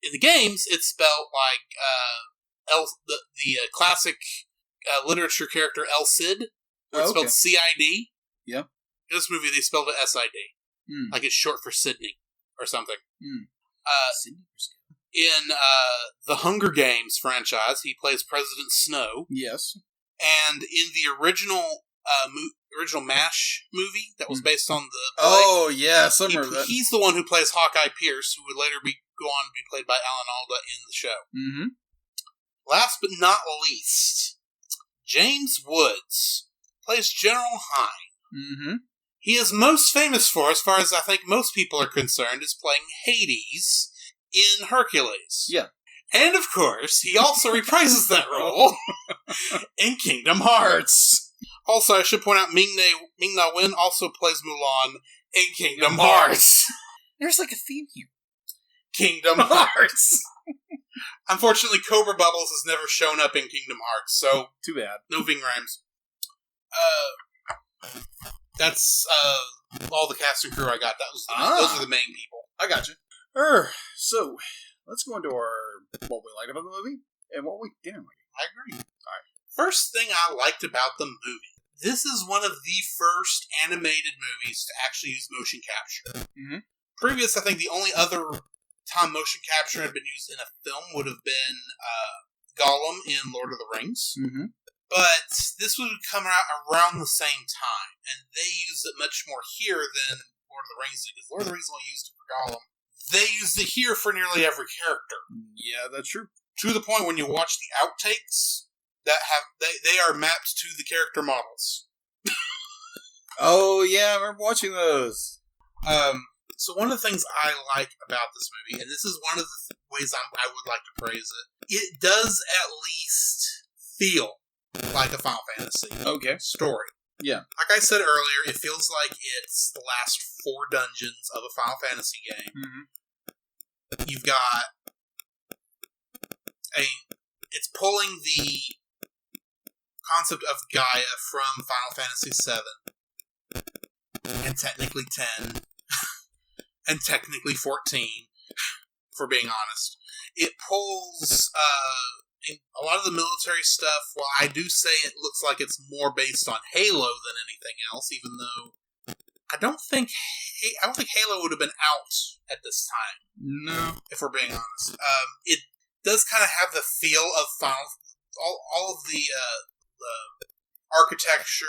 in the games it's spelled like the classic literature character El Cid, where it's spelled C-I-D. Yeah. In this movie they spelled it S-I-D, like it's short for Sydney or something. In the Hunger Games franchise, he plays President Snow. Yes. And in the original MASH movie that was based on the play, oh, yes, I remember that. He's the one who plays Hawkeye Pierce, who would later go on to be played by Alan Alda in the show. Mm-hmm. Last but not least, James Woods plays General Hine. Mm-hmm. He is most famous for, as far as I think most people are concerned, is playing Hades in Hercules. Yeah. And of course, he also reprises that role in Kingdom Hearts. Also, I should point out Ming-Na Wen also plays Mulan in Kingdom Hearts. There's like a theme here. Kingdom Hearts. Unfortunately, Cobra Bubbles has never shown up in Kingdom Hearts, so too bad. No Ving Rhames. That's all the cast and crew I got. Those are the main people. I got you. So let's go into what we liked about the movie and what we didn't like. I agree. First thing I liked about the movie. This is one of the first animated movies to actually use motion capture. Mhm. Previous, I think the only other time motion capture had been used in a film would have been Gollum in Lord of the Rings. Mm-hmm. But this would come out around the same time, and they used it much more here than Lord of the Rings did, because Lord of the Rings only used it for Gollum. They used it here for nearly every character. Yeah, that's true. To the point when you watch the outtakes, they are mapped to the character models. Oh, yeah, I remember watching those. So one of the things I like about this movie, and this is one of the ways I would like to praise it does at least feel like a Final Fantasy story. Yeah. Like I said earlier, it feels like it's the last 4 dungeons of a Final Fantasy game. Mm-hmm. You've got it's pulling the concept of Gaia from Final Fantasy VII, and technically 10, and technically 14, for being honest. It pulls a lot of the military stuff. While I do say it looks like it's more based on Halo than anything else, even though I don't think Halo would have been out at this time. No. If we're being honest. It does kind of have the feel of all of the architecture,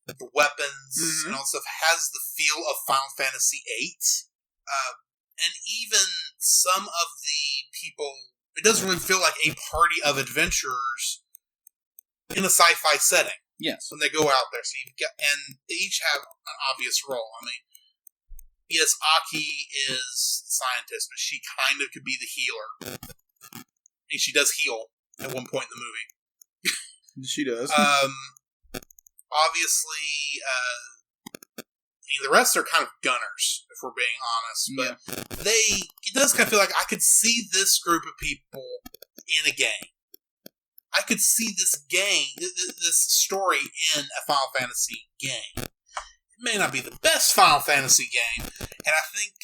the weapons, and all stuff has the feel of Final Fantasy VIII. And even some of the people, it does really feel like a party of adventurers in a sci-fi setting. Yes. When they go out there. And they each have an obvious role. I mean, yes, Aki is the scientist, but she kind of could be the healer. And she does heal at one point in the movie. She does. Obviously, the rest are kind of gunners, if we're being honest. But it does kind of feel like I could see this group of people in a game. I could see this story in a Final Fantasy game. It may not be the best Final Fantasy game, and I think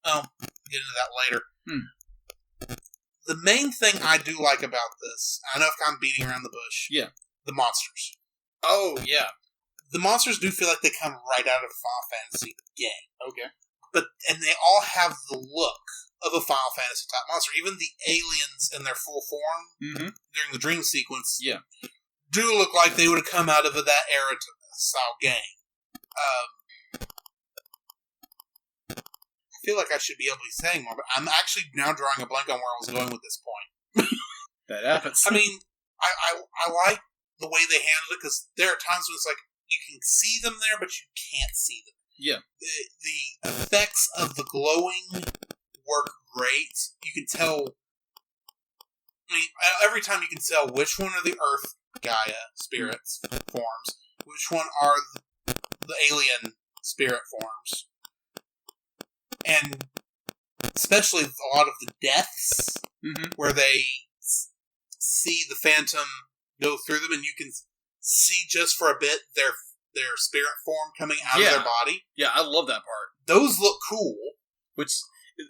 I'll get into that later. The main thing I do like about this, I know if I'm beating around the bush, the monsters. Oh, yeah. The monsters do feel like they come right out of a Final Fantasy game. Okay. And they all have the look of a Final Fantasy type monster. Even the aliens in their full form during the dream sequence do look like they would have come out of that era style game. I feel like I should be able to be saying more, but I'm actually now drawing a blank on where I was going with this point. That happens. I mean, I like the way they handled it, because there are times when it's like, you can see them there, but you can't see them. Yeah. The effects of the glowing work great. You can tell, every time you can tell which one are the Earth Gaia spirits forms, which one are the alien spirit forms. And especially a lot of the deaths, where they see the Phantom go through them, and you can see just for a bit their spirit form coming out of their body. Yeah, I love that part. Those look cool. Which,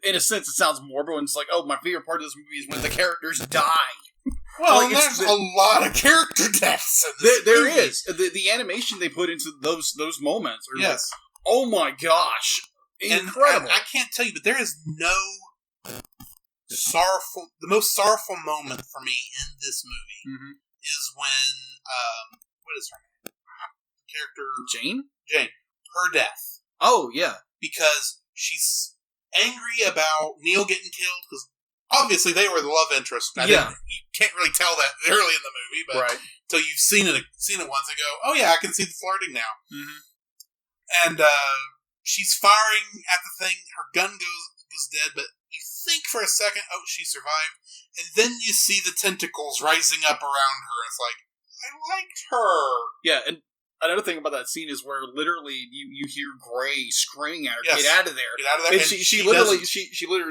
in a sense, it sounds morbid when it's like, oh, my favorite part of this movie is when the characters die. Well, like, there's a lot of character deaths in this there movie. is. The animation they put into those moments are like, Yes. oh my gosh. Incredible. And I can't tell you, but there is no sorrowful... The most sorrowful moment for me in this movie is when... what is her name? Character... Jane. Her death. Oh, yeah. Because she's angry about Neil getting killed, because obviously they were the love interest. You can't really tell that early in the movie, but until you've seen it once and go, oh yeah, I can see the flirting now. And she's firing at the thing, her gun goes dead, but you think for a second, oh, she survived, and then you see the tentacles rising up around her, and it's like, I liked her. Yeah, and another thing about that scene is where literally you hear Gray screaming at her, Yes. "Get out of there!" Get out of there. And she literally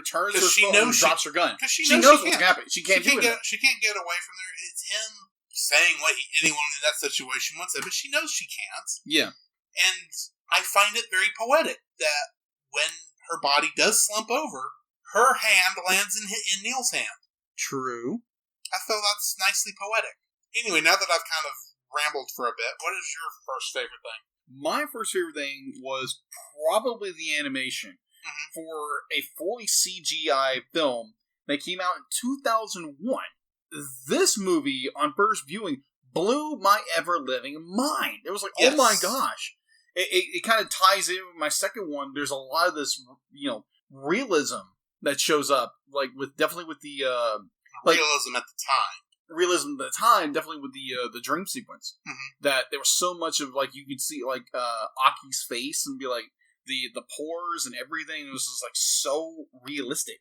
turns her phone and drops her gun. Because she knows knows what's happening. She can't get away from there. It's him saying what anyone in that situation would say, but she knows she can't. Yeah. And I find it very poetic that when her body does slump over, her hand lands in Neil's hand. True. I feel that's nicely poetic. Anyway, now that I've kind of rambled for a bit, what is your first favorite thing? My first favorite thing was probably the animation for a fully CGI film that came out in 2001. This movie, on first viewing, blew my ever-living mind. It was like, Yes. oh my gosh. It kind of ties in with my second one. There's a lot of this, realism that shows up, definitely with the Realism at the time. realism at the time, definitely with the dream sequence. That there was so much of you could see Aki's face and be like the pores and everything. It was just so realistic.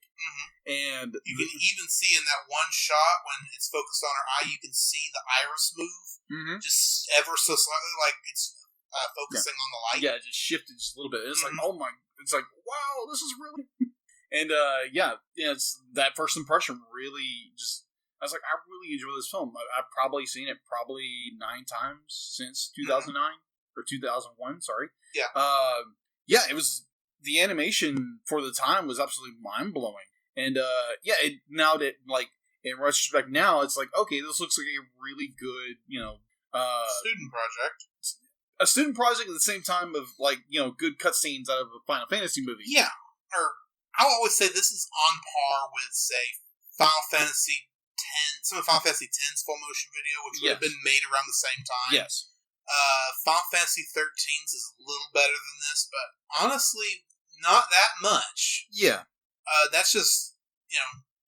And You can even see in that one shot when it's focused on her eye, you can see the iris move just ever so slightly, like it's focusing on the light. Yeah, it just shifted just a little bit. It's it's like, wow, this is really. And it's that first impression really just. I was like, I really enjoy this film. I've probably seen it 9 times since 2009 or 2001. Sorry. Yeah. It was the animation for the time was absolutely mind blowing, and in retrospect now it's like, okay, this looks like a really good Student project. a student project at the same time of good cutscenes out of a Final Fantasy movie. Yeah, or I'll always say this is on par with, say, Final Fantasy X, some of Final Fantasy X's full motion video, which would have been made around the same time. Yes. Final Fantasy 13's is a little better than this, but honestly, not that much. Yeah. That's just,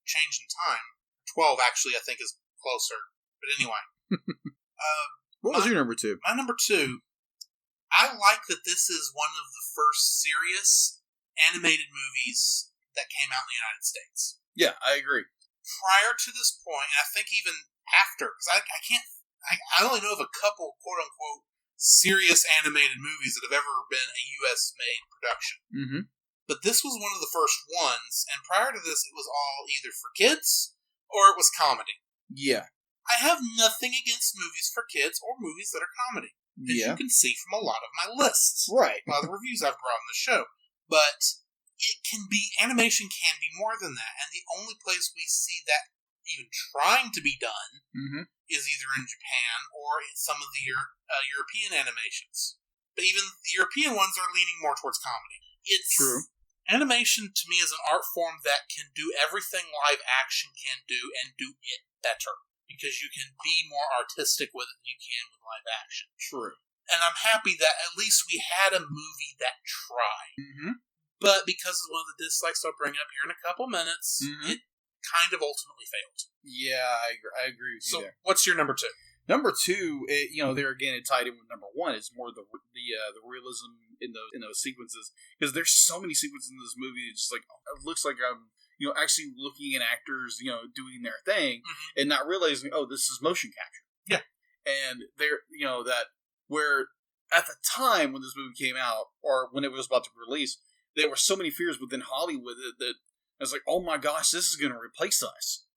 change in time. 12, actually, I think is closer. But anyway. What was your number 2? My number 2, I like that this is one of the first serious animated movies that came out in the United States. Yeah, I agree. Prior to this point, and I think even after, because I only know of a couple quote-unquote serious animated movies that have ever been a U.S.-made production. Mm-hmm. But this was one of the first ones, and prior to this, it was all either for kids or it was comedy. Yeah. I have nothing against movies for kids or movies that are comedy, as you can see from a lot of my lists. Right. A lot of the reviews I've brought on the show. But animation can be more than that, and the only place we see that even trying to be done is either in Japan or in some of the European animations. But even the European ones are leaning more towards comedy. It's true. Animation, to me, is an art form that can do everything live action can do and do it better. Because you can be more artistic with it than you can with live action. True. And I'm happy that at least we had a movie that tried. But because of one of the dislikes I'll bring up here in a couple minutes, it kind of ultimately failed. Yeah, I agree with you there. So, what's your number 2? Number 2, there again, it tied in with number 1. It's more the realism in those sequences, because there's so many sequences in this movie. It's just like, it looks like I'm actually looking at actors doing their thing and not realizing, oh, this is motion capture. Yeah, and they're that where at the time when this movie came out or when it was about to be released, there were so many fears within Hollywood that I was like, oh my gosh, this is going to replace us.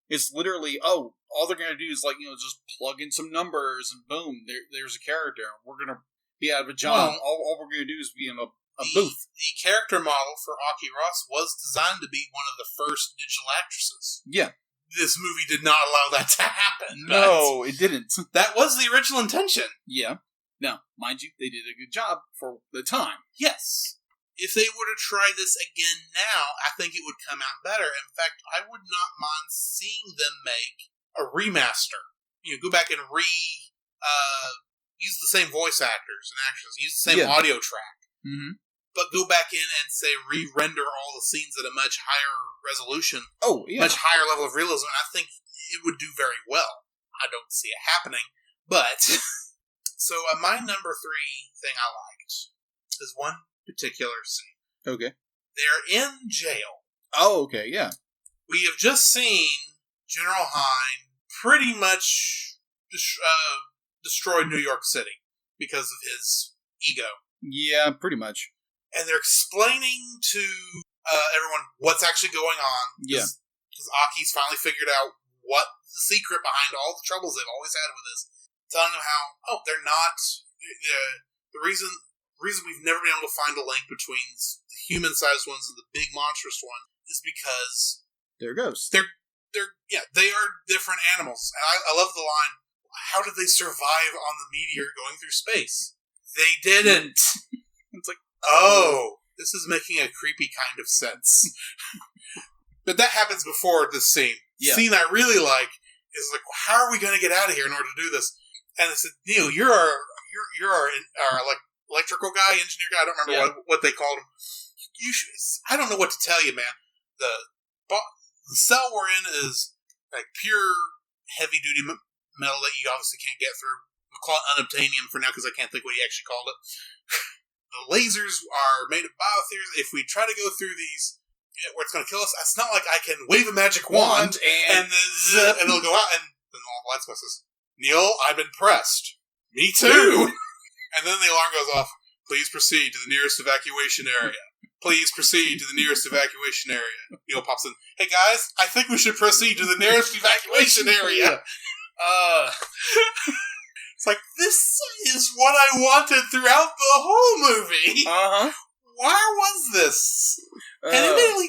It's literally, all they're going to do is just plug in some numbers and boom, there's a character. We're going to be out of a job. All we're going to do is be in a booth. The character model for Aki Ross was designed to be one of the first digital actresses. Yeah. This movie did not allow that to happen. No, it didn't. That was the original intention. Yeah. Now, mind you, they did a good job for the time. Yes. If they were to try this again now, I think it would come out better. In fact, I would not mind seeing them make a remaster. Go back and use the same voice actors and actors, use the same audio track. But go back in and, say, re-render all the scenes at a much higher resolution. Oh, yeah. Much higher level of realism. And I think it would do very well. I don't see it happening. But, so my number 3 thing I liked is one particular scene. Okay. They're in jail. Oh, okay, yeah. We have just seen General Hein pretty much destroy New York City because of his ego. Yeah, pretty much. And they're explaining to everyone what's actually going on. Yeah. Because Aki's finally figured out what the secret behind all the troubles they've always had with this. Telling them how, they're not... The reason we've never been able to find a link between the human-sized ones and the big monstrous one is because... They're ghosts. They're they are different animals. And I love the line, how did they survive on the meteor going through space? They didn't. It's like, oh, this is making a creepy kind of sense. But that happens before this scene. The scene I really like is like, how are we going to get out of here in order to do this? And I said, Neil, you're our electrical guy, engineer guy. I don't remember what they called him. You should, I don't know what to tell you, man. The cell we're in is like pure heavy duty metal that you obviously can't get through. We'll call it unobtainium for now because I can't think what he actually called it. The lasers are made of biospheres. If we try to go through these where it's going to kill us, it's not like I can wave a magic wand and it'll go out and then all the lights go says, Neil, I'm impressed. Me too. And then the alarm goes off. Please proceed to the nearest evacuation area. Please proceed to the nearest evacuation area. Neil pops in. Hey guys, I think we should proceed to the nearest evacuation area. It's like, this is what I wanted throughout the whole movie. Where was this? And admittedly,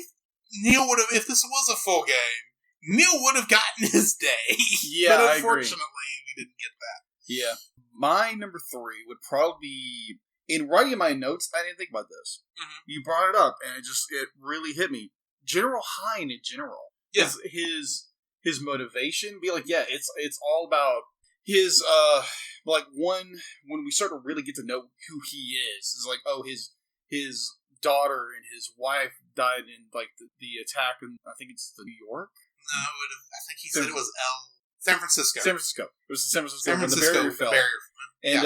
Neil would have, if this was a full game, Neil would have gotten his day. Yeah, but unfortunately, we didn't get that. Yeah. My number 3 would probably be, in writing my notes, I didn't think about this. Mm-hmm. You brought it up, and it really hit me. General Hine in general. Yeah. His motivation, be like, it's all about his, when we start to really get to know who he is like, oh, his daughter and his wife died in, like, the attack in, I think it's New York? No, I think he said it was San Francisco. San Francisco. It was San Francisco. San Francisco. When the barrier fell. And,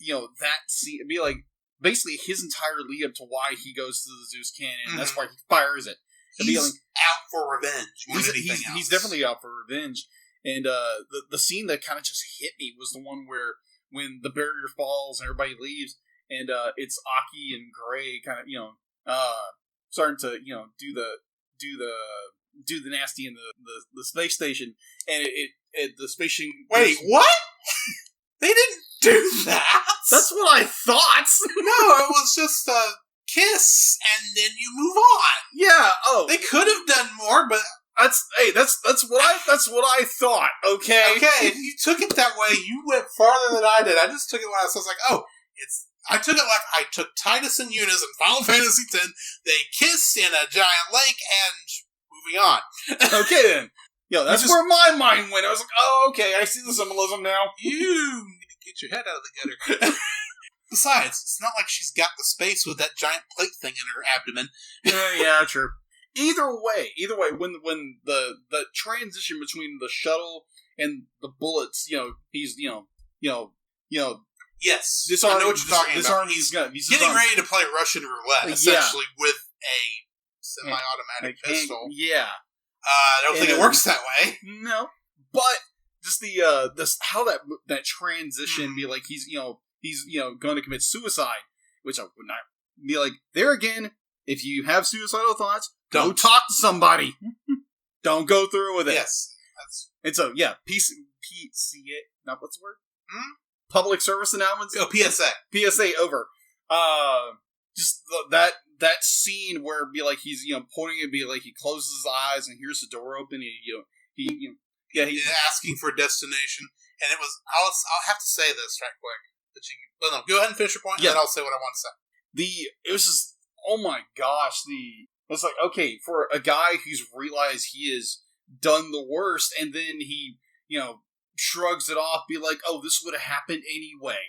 yeah. That scene, it'd be like, basically his entire lead up to why he goes to the Zeus Cannon, and that's Mm-hmm. why he fires it. He's out for revenge more than anything else. He's definitely out for revenge. And the scene that kind of just hit me was the one where when the barrier falls and everybody leaves, and it's Aki and Gray kind of, starting to, do the nasty in the space station, and the space station. Wait, what? They didn't do that. That's what I thought. No, it was just a kiss, and then you move on. Yeah. Oh, they could have done more, but that's what I thought. Okay. Okay, if you took it that way, you went farther than I did. I just took it when I was like, oh, I took it like I took Titus and Eunice in Final Fantasy X. They kiss in a giant lake, and moving on. Okay, then. That's where my mind went. I was like, oh, okay, I see the symbolism now. You need to get your head out of the gutter. Besides, it's not like she's got the space with that giant plate thing in her abdomen. Yeah, true. Either way, when the transition between the shuttle and the bullets, he's yes, disarm, I know what you're talking about. He's getting ready to play Russian roulette, essentially, with a semi-automatic pistol. Yeah. I don't think it works that way. No, but just how that transition be like he's going to commit suicide, which I would not be like. There again, if you have suicidal thoughts, go talk to somebody. Don't go through with it. Yes, it's PCA. Not what's the word? Public service announcement. Oh, PSA. PSA over. Just that scene where it'd be like he's pointing and be like he closes his eyes and hears the door open. He's asking for a destination, and it was. I'll have to say this right quick. Go ahead and finish your point, and then I'll say what I want to say. It was just, oh my gosh, it's like, okay, for a guy who's realized he has done the worst, and then he shrugs it off, be like, oh, this would have happened anyway.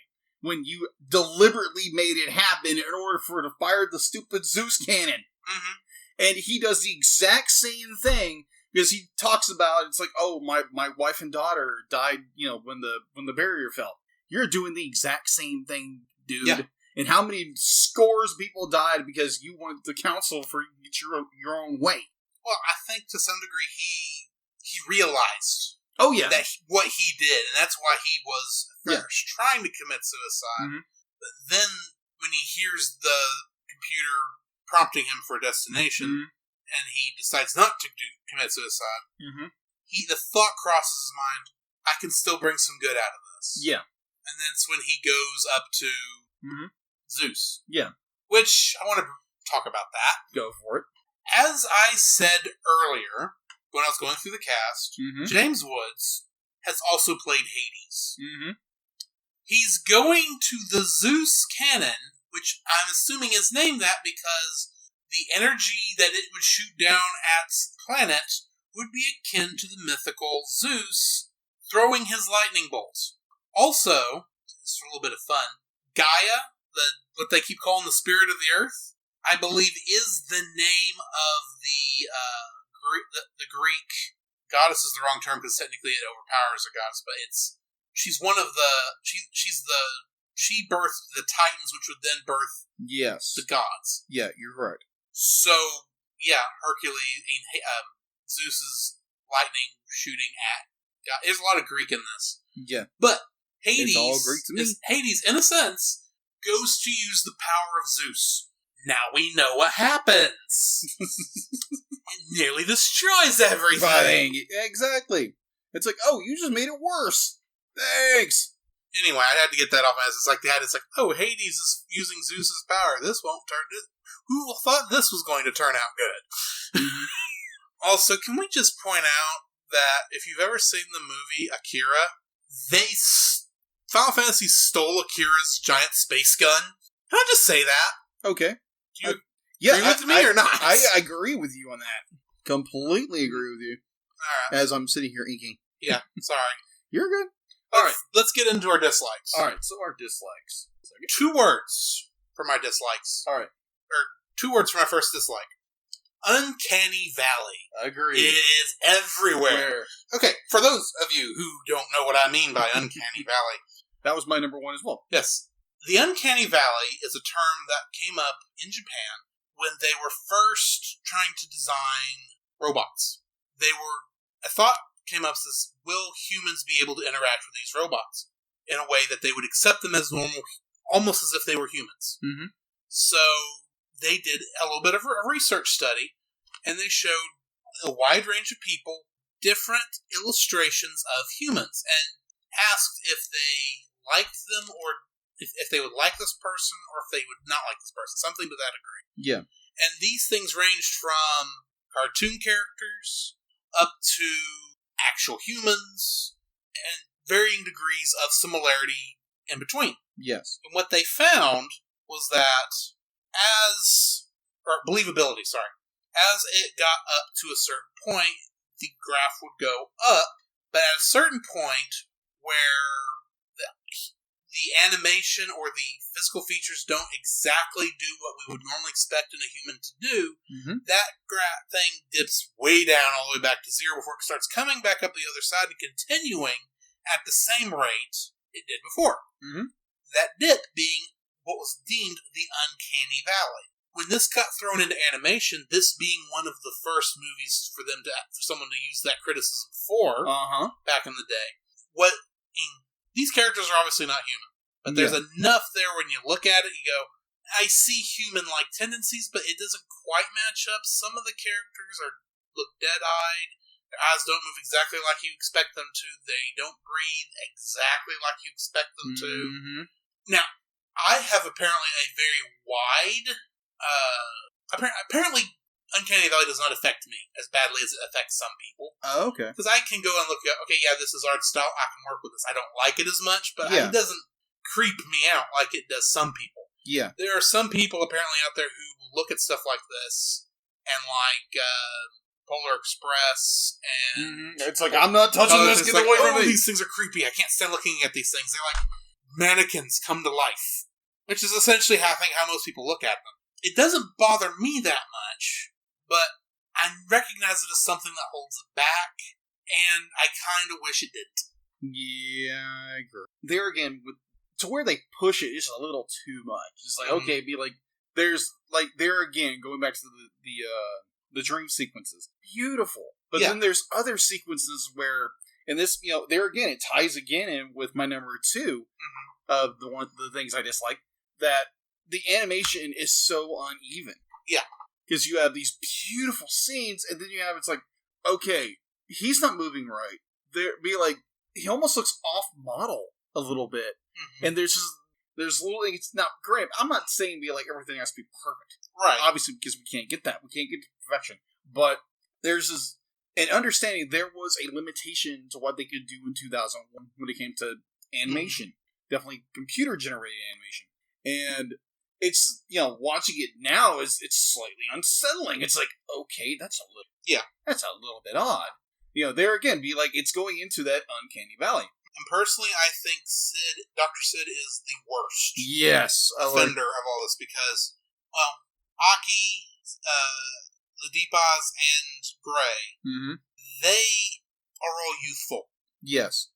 When you deliberately made it happen in order for it to fire the stupid Zeus cannon. Mm-hmm. And he does the exact same thing, because he talks about, it's like, oh, my wife and daughter died, when the barrier fell. You're doing the exact same thing, dude. Yeah. And how many scores of people died because you wanted the council for your own way? Well, I think to some degree he realized. Oh yeah, what he did, and that's why he was first trying to commit suicide. Mm-hmm. But then, when he hears the computer prompting him for a destination, and he decides not to commit suicide, the thought crosses his mind: I can still bring some good out of this. Yeah, and that's when he goes up to Zeus. Yeah, which I want to talk about that. Go for it. As I said earlier, when I was going through the cast, Mm-hmm. James Woods has also played Hades. Mm-hmm. He's going to the Zeus cannon, which I'm assuming is named that because the energy that it would shoot down at the planet would be akin to the mythical Zeus throwing his lightning bolts. Also, just for a little bit of fun, Gaia, what they keep calling the spirit of the earth, I believe is the name of the Greek goddess is the wrong term because technically it overpowers a goddess, but she's one of the she birthed the Titans, which would then birth Yes. the gods. Yeah, you're right. So yeah, Hercules, Zeus's lightning shooting at God. There's a lot of Greek in this, Yeah. but Hades, It's all Greek to me. Hades, in a sense, goes to use the power of Zeus. Now we know what happens. It nearly destroys everything. Exactly. It's like, oh, you just made it worse. Thanks. Anyway, I had to get that off my ass. It's like that. It's like, oh, Hades is using Zeus's power. This won't turn. Who thought this was going to turn out good? Also, can we just point out that if you've ever seen the movie Akira, Final Fantasy stole Akira's giant space gun. Can I just say that? Okay. Do you Yeah, agree with me or not? I agree with you on that. Completely agree with you. All right. As I'm sitting here inking. Yeah, sorry. You're good. All right, let's get into our dislikes. All right, so our dislikes. 2 words for my dislikes. All right. 2 words for my first dislike. Uncanny Valley. Agreed. It is everywhere. Okay, for those of you who don't know what I mean by Uncanny Valley, That was my number one as well. yes, the Uncanny Valley is a term that came up in Japan when they were first trying to design robots. A thought came up as, will humans be able to interact with these robots in a way that they would accept them as normal, almost as if they were humans? Mm-hmm. So they did a little bit of a research study, and they showed a wide range of people different illustrations of humans, and asked if they liked them, or if they would like this person, or if they would not like this person, something to that degree. Yeah. And these things ranged from cartoon characters up to actual humans, and varying degrees of similarity in between. Yes. And what they found was that believability, as it got up to a certain point, the graph would go up, but at a certain point where the animation or the physical features don't exactly do what we would normally expect in a human to do, that graph thing dips way down all the way back to 0 before it starts coming back up the other side and continuing at the same rate it did before. Mm-hmm. That dip being what was deemed the Uncanny Valley. When this got thrown into animation, this being one of the first movies for someone to use that criticism for back in the day, these characters are obviously not human, but there's enough there when you look at it, you go, I see human-like tendencies, but it doesn't quite match up. Some of the characters look dead-eyed. Their eyes don't move exactly like you expect them to. They don't breathe exactly like you expect them to. Mm-hmm. Now, I have apparently a very wide... apparently, Uncanny Valley does not affect me as badly as it affects some people. Oh, okay. Because I can go and look at, okay, yeah, this is art style, I can work with this. I don't like it as much, but it doesn't creep me out like it does some people. Yeah. There are some people apparently out there who look at stuff like this and like Polar Express and... It's like, I'm not touching this, get away from me! These things are creepy, I can't stand looking at these things. They're like mannequins come to life. Which is essentially how most people look at them. It doesn't bother me that much, but I recognize it as something that holds it back, and I kind of wish it didn't. Yeah, I agree. There again, to where they push it is a little too much. It's like, okay, be like, there's, like, there again, going back to the dream sequences. Beautiful. But then there's other sequences where, and this, there again, it ties again in with my number 2 of the things I dislike, that the animation is so uneven. Yeah. Because you have these beautiful scenes, and then it's like, okay, he's not moving right. He almost looks off model a little bit. Mm-hmm. And there's little things, it's not great. I'm not saying everything has to be perfect. Right. Obviously, because we can't get that. We can't get to perfection. But there's and understanding there was a limitation to what they could do in 2001 when it came to animation. Definitely computer-generated animation. And it's, watching it now it's slightly unsettling. It's like, okay, that's a little bit odd. There again, be like, it's going into that uncanny valley. And personally, I think Dr. Sid is the worst Yes. offender of all this because, well, Aki, Ladipaz, and Gray, they are all youthful. Yes.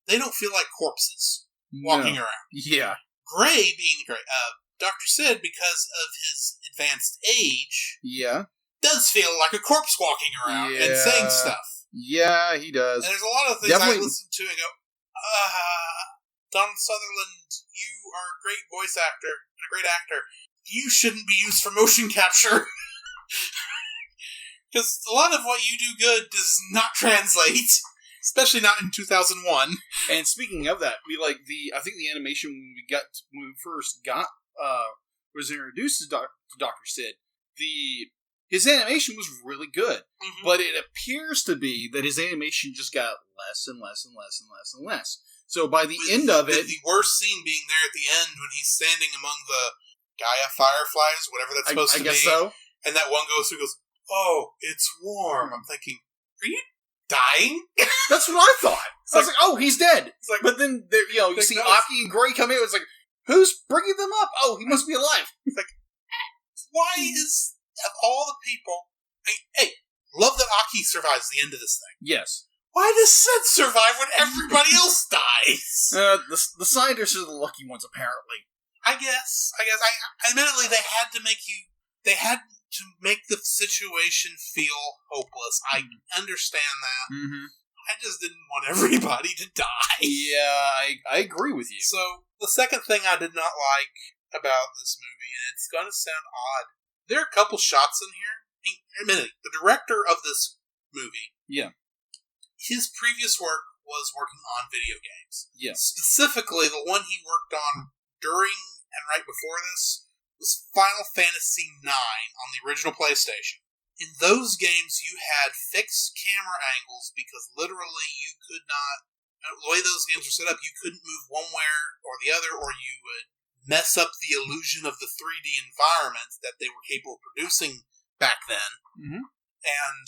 They don't feel like corpses walking around. Yeah. Gray being Gray, Dr. Sid, because of his advanced age, does feel like a corpse walking around and saying stuff. Yeah, he does. And there's a lot of things I listen to and go, Donald Sutherland, you are a great voice actor, a great actor. You shouldn't be used for motion capture. Because a lot of what you do good does not translate. Especially not in 2001. And speaking of that, I think the animation when we first was introduced to Dr. Sid, his animation was really good. But it appears to be that his animation just got less and less and less and less and less. So by the end of it... The worst scene being there at the end when he's standing among the Gaia fireflies, whatever that's supposed to be. I guess so. And that one goes through and goes, oh, it's warm. I'm thinking, are you dying? That's what I thought. I was like, oh, he's dead. It's like, but then you see Aki and Gray come in. It's like, who's bringing them up? Oh, he must be alive. It's like, why is of all the people? Hey, love that Aki survives the end of this thing. Yes. Why does Sid survive when everybody else dies? The scientists are the lucky ones, apparently. I guess. Admittedly, they had to make the situation feel hopeless. I understand that. I just didn't want everybody to die. Yeah, I agree with you. So, the second thing I did not like about this movie, and it's going to sound odd, there are a couple shots in here. Admittedly, the director of this movie, his previous work was working on video games. Yes. Specifically, the one he worked on during and right before this was Final Fantasy IX on the original PlayStation. In those games, you had fixed camera angles because literally you could not... The way those games were set up, you couldn't move one way or the other, or you would mess up the illusion of the 3D environment that they were capable of producing back then. And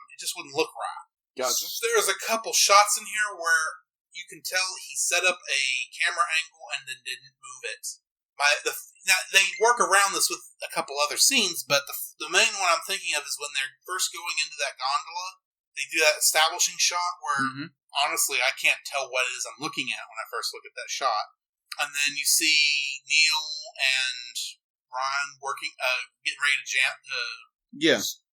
it just wouldn't look right. Gotcha. So there's a couple shots in here where you can tell he set up a camera angle and then didn't move it. Now, they work around this with a couple other scenes, but the main one I'm thinking of is when they're first going into that gondola. They do that establishing shot where, honestly, I can't tell what it is I'm looking at when I first look at that shot. And then you see Neil and Ryan getting ready to jump.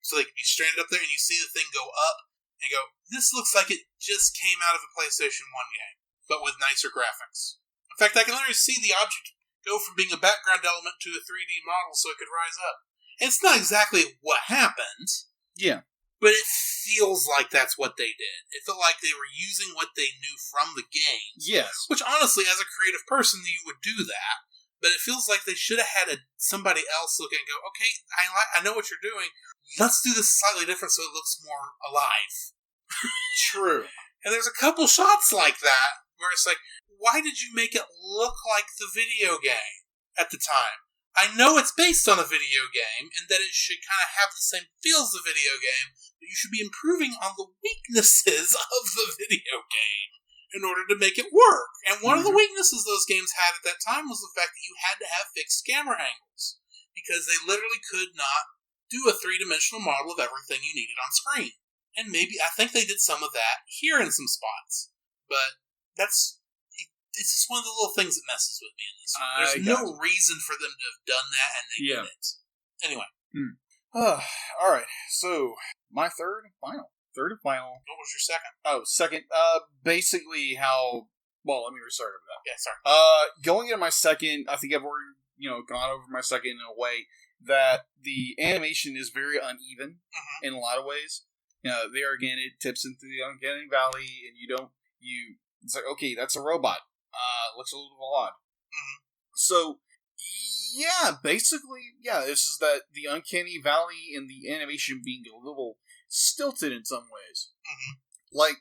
So they can be stranded up there, and you see the thing go up, and you go, this looks like it just came out of a PlayStation 1 game, but with nicer graphics. In fact, I can literally see the object go from being a background element to a 3D model so it could rise up. And it's not exactly what happened. Yeah. But it feels like that's what they did. It felt like they were using what they knew from the games. Yes. Which, honestly, as a creative person, you would do that. But it feels like they should have had somebody else look and go, okay, I know what you're doing. Let's do this slightly different so it looks more alive. True. And there's a couple shots like that where it's like, why did you make it look like the video game at the time? I know it's based on a video game and that it should kind of have the same feel as the video game, but you should be improving on the weaknesses of the video game in order to make it work. And one of the weaknesses those games had at that time was the fact that you had to have fixed camera angles because they literally could not do a three-dimensional model of everything you needed on screen. And I think they did some of that here in some spots. But it's just one of the little things that messes with me in this. There's no reason for them to have done that, and they didn't. Anyway. Alright, so my third and final. What was your second? Oh, second. Basically how... Well, let me restart over that. Yeah, sorry. Going into my second, I think I've already, gone over my second in a way that the animation is very uneven in a lot of ways. There again, it tips into the uncanny valley, and it's like, okay, that's a robot. Looks a little odd. So, Yeah, basically, yeah. This is that the uncanny valley and the animation being a little stilted in some ways. Mhm. Like,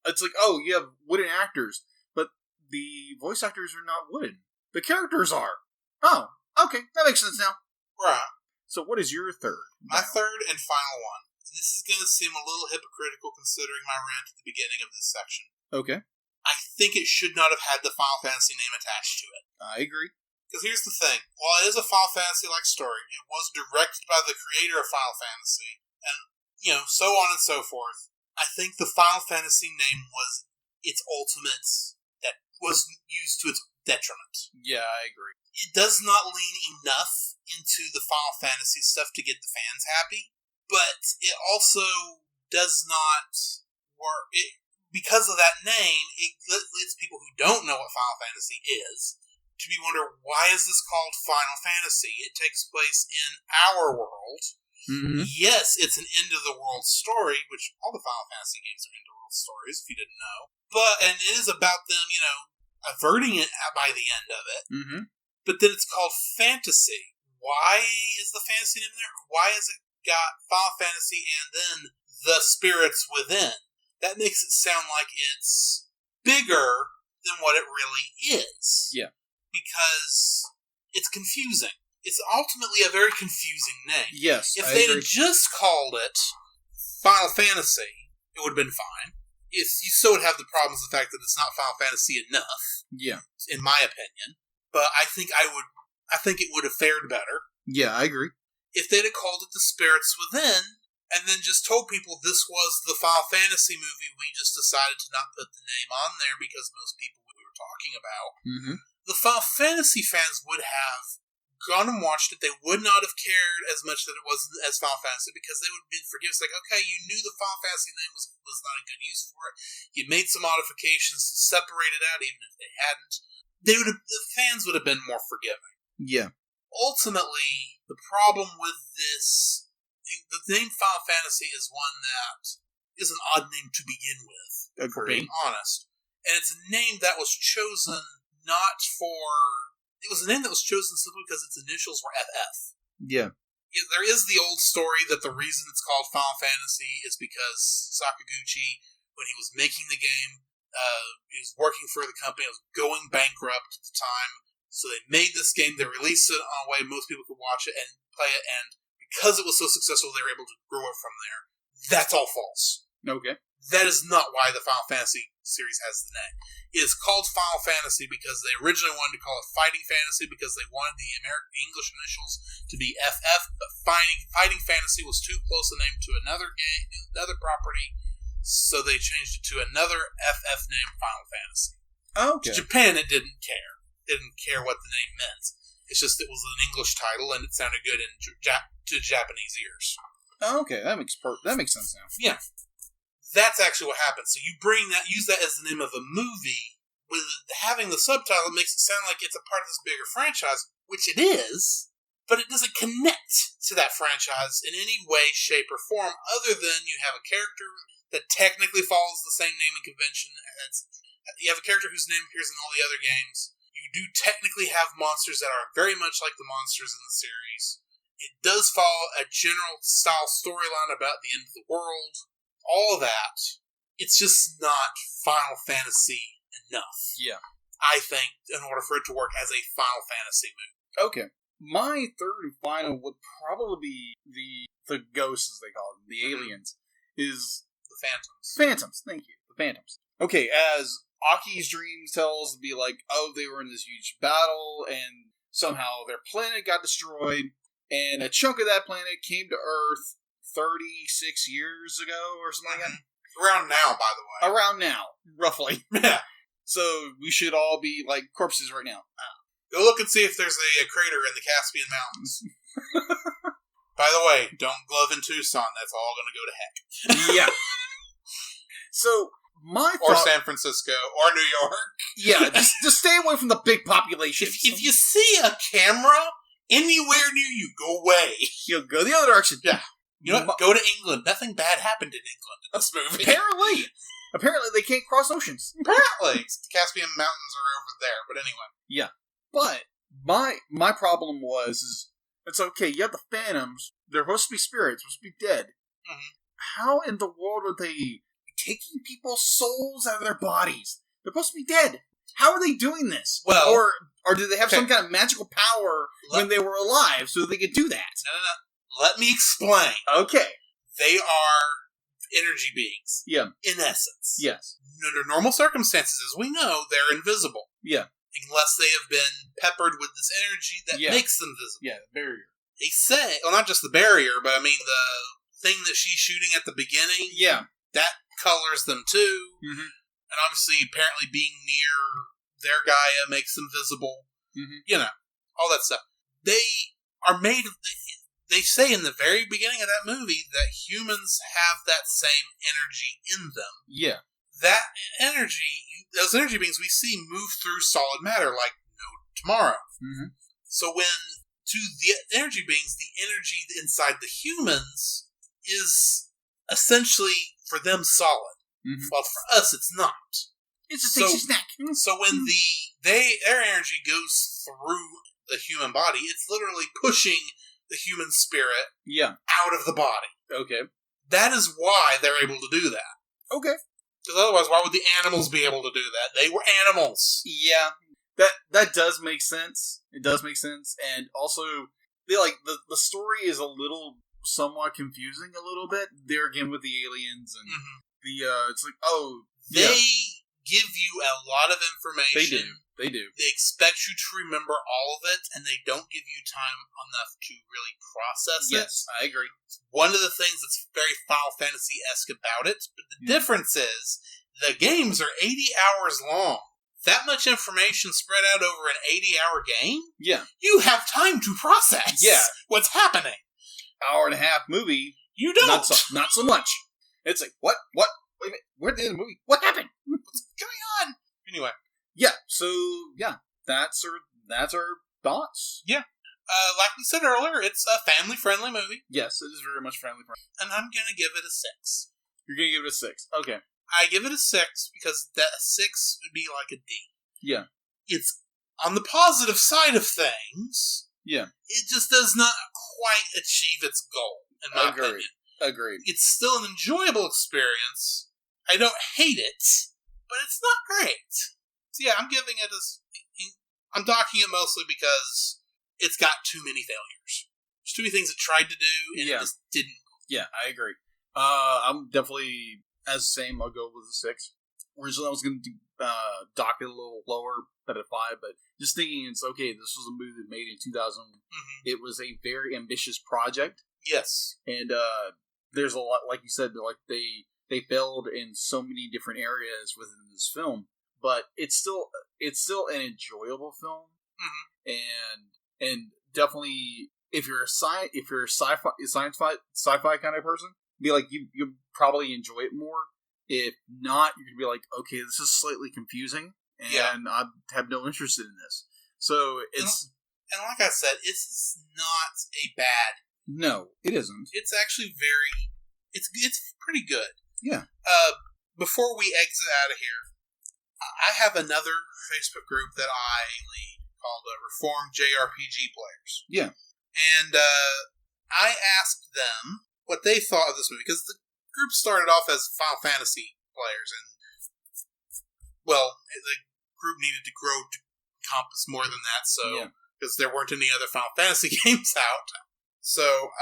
it's like, oh, you have wooden actors, but the voice actors are not wooden. The characters are. Oh, okay, that makes sense now. Right. So, what is your third? My third and final one. This is going to seem a little hypocritical considering my rant at the beginning of this section. Okay, I think it should not have had the Final Fantasy name attached to it. I agree. Because here's the thing. While it is a Final Fantasy-like story, it was directed by the creator of Final Fantasy, and, so on and so forth. I think the Final Fantasy name was its ultimate, that was used to its detriment. Yeah, I agree. It does not lean enough into the Final Fantasy stuff to get the fans happy, but it also does not work. Because of that name, it leads people who don't know what Final Fantasy is to be wondering, why is this called Final Fantasy? It takes place in our world. Mm-hmm. Yes, it's an end-of-the-world story, which all the Final Fantasy games are end-of-the-world stories, if you didn't know. And it is about them, averting it by the end of it. Mm-hmm. But then it's called Fantasy. Why is the fantasy name there? Why has it got Final Fantasy and then the spirits within? That makes it sound like it's bigger than what it really is. Yeah. Because it's confusing. It's ultimately a very confusing name. Yes, If I they'd agree. have just called it Final Fantasy, it would have been fine. You still would have the problems of the fact that it's not Final Fantasy enough, Yeah. in my opinion. But I think it would have fared better Yeah, I agree. if they'd have called it The Spirits Within, and then just told people this was the Final Fantasy movie. We just decided to not put the name on there because most people we were talking about. Mm-hmm. The Final Fantasy fans would have gone and watched it. They would not have cared as much that it wasn't as Final Fantasy because they would have been forgiven. It's like, okay, you knew the Final Fantasy name was not a good use for it. You made some modifications to separate it out, even if they hadn't. The fans would have been more forgiving. Yeah. Ultimately, the problem with this, the name Final Fantasy is one that is an odd name to begin with, for being honest. And it's a name that was chosen it was a name that was chosen simply because its initials were FF. Yeah. There is the old story that the reason it's called Final Fantasy is because Sakaguchi, when he was making the game, he was working for the company, was going bankrupt at the time, so they made this game, they released it on a way most people could watch it and play it, and because it was so successful, they were able to grow it from there. That's all false. Okay. That is not why the Final Fantasy series has the name. It is called Final Fantasy because they originally wanted to call it Fighting Fantasy because they wanted the English initials to be FF, but Fighting Fantasy was too close a name to another game, another property, so they changed it to another FF name, Final Fantasy. Okay. To Japan, it didn't care. It didn't care what the name meant. It's just it was an English title and it sounded good to Japanese ears. Okay, that makes sense now. Yeah. That's actually what happened. So you use that as the name of a movie. With having the subtitle, it makes it sound like it's a part of this bigger franchise, which it is, but it doesn't connect to that franchise in any way, shape, or form, other than you have a character that technically follows the same naming convention. You have a character whose name appears in all the other games. You do technically have monsters that are very much like the monsters in the series. It does follow a general style storyline about the end of the world. All that, it's just not Final Fantasy enough. Yeah. I think, in order for it to work as a Final Fantasy movie. Okay. My third and final would probably be the ghosts, as they call them, the aliens, is The Phantoms. Phantoms. Thank you. The Phantoms. Okay, as Aki's dreams tells, be like, oh, they were in this huge battle, and somehow their planet got destroyed, and a chunk of that planet came to Earth 36 years ago, or something like that. Around now, by the way. Around now, roughly. Yeah. So we should all be like corpses right now. Go look and see if there's a crater in the Caspian Mountains. By the way, don't glove in Tucson. That's all going to go to heck. Yeah. So my Or thought, San Francisco, or New York. yeah, just stay away from the big population. If you see a camera anywhere near you, go away. You'll go the other direction. Yeah. You know what? Go to England. Nothing bad happened in England in this movie. Apparently they can't cross oceans. Apparently. The Caspian Mountains are over there, but anyway. Yeah. But My problem is it's okay. You have the Phantoms. They're supposed to be spirits. Supposed to be dead. Mm-hmm. How in the world are they taking people's souls out of their bodies? They're supposed to be dead. How are they doing this? Well, or did they have some kind of magical power when they were alive so they could do that? No. Let me explain. Okay. They are energy beings. Yeah. In essence. Yes. Under normal circumstances, as we know, they're invisible. Yeah. Unless they have been peppered with this energy that makes them visible. Yeah, the barrier. They say, well, not just the barrier, but I mean the thing that she's shooting at the beginning. Yeah. That colors them too. Mm-hmm. And obviously, apparently being near their Gaia makes them visible. Mm-hmm. You know, all that stuff. They are made of... They say in the very beginning of that movie that humans have that same energy in them. Yeah. That energy, those energy beings we see move through solid matter like no tomorrow. Mm-hmm. So when, to the energy beings, the energy inside the humans is essentially, for them, solid. Mm-hmm. While for us, it's not. It's a tasty snack. So when their energy goes through the human body, it's literally pushing the human spirit out of the body. Okay. That is why they're able to do that. Okay. Because otherwise, why would the animals be able to do that? They were animals. Yeah. That does make sense. It does make sense. And also, the story is a little somewhat confusing a little bit. There again with the aliens and it's like, they give you a lot of information. They do. They expect you to remember all of it, and they don't give you time enough to really process it. Yes, I agree. One of the things that's very Final Fantasy-esque about it, but the difference is the games are 80 hours long. That much information spread out over an 80-hour game? Yeah. You have time to process what's happening. Hour and a half movie. You don't. Not so much. It's like, what? Wait a minute. Where did the movie? What happened? What's going on? Anyway. Yeah, so, that's our thoughts. Yeah. Like we said earlier, it's a family-friendly movie. Yes, it is very much family-friendly. And I'm going to give it a 6. You're going to give it a 6. Okay. I give it a 6 because that 6 would be like a D. Yeah. It's on the positive side of things. Yeah. It just does not quite achieve its goal, in my opinion. Agreed. It's still an enjoyable experience. I don't hate it, but it's not great. So yeah, I'm giving it I'm docking it mostly because it's got too many failures. There's too many things it tried to do, and it just didn't. Yeah, I agree. I'm definitely, as the same, I'll go with a 6. Originally, I was going to dock it a little lower, at a 5, but just thinking it's okay, this was a movie that made in 2000. Mm-hmm. It was a very ambitious project. Yes. And there's a lot, like you said, like they failed in so many different areas within this film. But it's still an enjoyable film, and definitely if you're a sci-fi kind of person, be like you probably enjoy it more. If not, you can be like, okay, this is slightly confusing, and I have no interest in this. So it's and like I said, it's not a bad. No, it isn't. It's actually it's pretty good. Yeah. Before we exit out of here, I have another Facebook group that I lead called Reformed JRPG Players. Yeah. And I asked them what they thought of this movie, because the group started off as Final Fantasy players, and, well, the group needed to grow to encompass more than that, so, because there weren't any other Final Fantasy games out. So,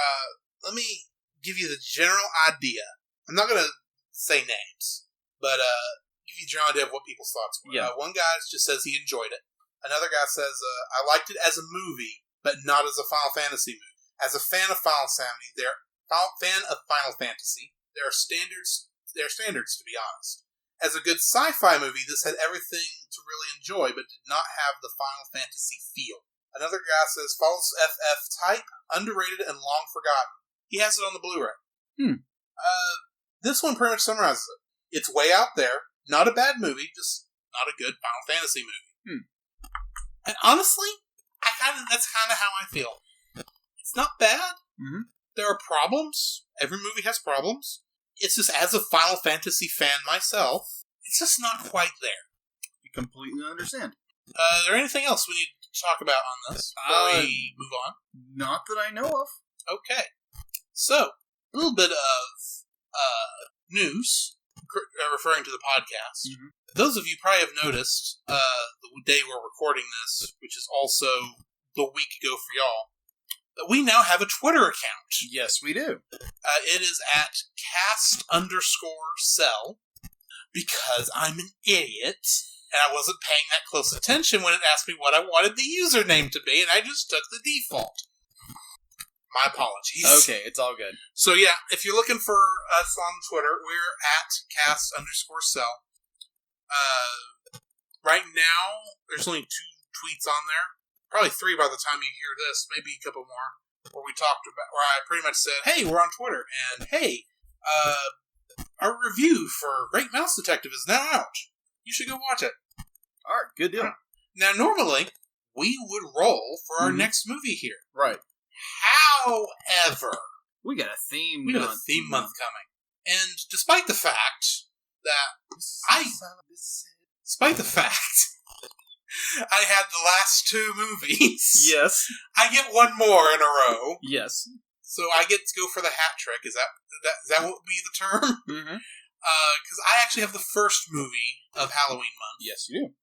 let me give you the general idea. I'm not going to say names, but, give you a general idea of what people's thoughts were. Yeah. One guy just says he enjoyed it. Another guy says, I liked it as a movie, but not as a Final Fantasy movie. As a fan of Final Fantasy, there are standards, to be honest. As a good sci-fi movie, this had everything to really enjoy, but did not have the Final Fantasy feel. Another guy says, false FF type, underrated and long forgotten. He has it on the Blu-ray. This one pretty much summarizes it. It's way out there. Not a bad movie, just not a good Final Fantasy movie. And honestly, that's kind of how I feel. It's not bad. Mm-hmm. There are problems. Every movie has problems. It's just, as a Final Fantasy fan myself, it's just not quite there. I completely understand. Is there anything else we need to to talk about on this before we move on? Not that I know of. Okay. So, a little bit of news, referring to the podcast. Mhm. Those of you probably have noticed the day we're recording this, which is also the week ago for y'all, that we now have a Twitter account. Yes, we do. It is at cast_cell, because I'm an idiot, and I wasn't paying that close attention when it asked me what I wanted the username to be, and I just took the default. My apologies. Okay, it's all good. So yeah, if you're looking for us on Twitter, we're at cast_cell. Right now, there's only 2 tweets on there. Probably 3 by the time you hear this, maybe a couple more, where I pretty much said, hey, we're on Twitter, and hey, our review for Great Mouse Detective is now out. You should go watch it. All right, good deal. Now, normally, we would roll for our Mhm. next movie here. Right. However, We got a theme. we got a theme month coming. And despite the fact I had the last 2 movies, Yes. I get one more in a row. Yes. So I get to go for the hat trick. Is that what would be the term? Mm-hmm. Because I actually have the first movie of Halloween month, Yes, you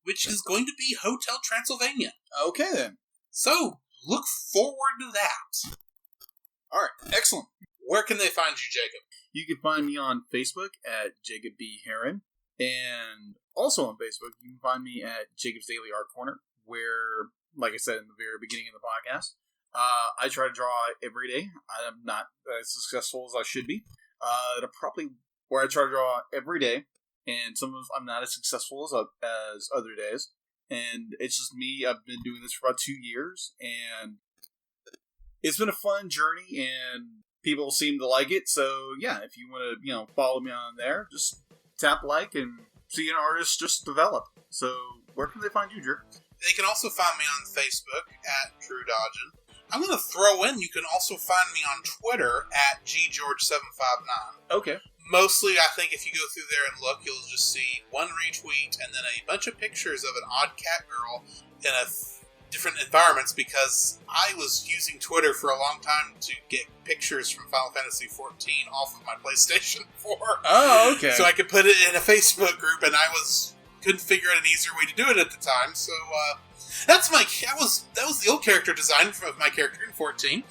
which is going to be Hotel Transylvania. do. Okay, then. So look forward to that. All right, excellent. Where can they find you, Jacob? You can find me on Facebook at Jacob B. Heron. And also on Facebook, you can find me at Jacob's Daily Art Corner, where, like I said in the very beginning of the podcast, I try to draw every day. I'm not as successful as I should be. Where I try to draw every day, and I'm not as successful as other days. And it's just me. I've been doing this for about 2 years, and it's been a fun journey, and people seem to like it. So yeah, if you want to, follow me on there, just tap like and see an artist just develop. So where can they find you, Drew? They can also find me on Facebook at Drew Dodgen. I'm going to throw in, you can also find me on Twitter at GGeorge759. Okay. Mostly, I think if you go through there and look, you'll just see one retweet and then a bunch of pictures of an odd cat girl in different environments, because I was using Twitter for a long time to get pictures from Final Fantasy XIV off of my PlayStation 4. Oh, okay. So I could put it in a Facebook group, and couldn't figure out an easier way to do it at the time. So that was the old character design of my character in 14.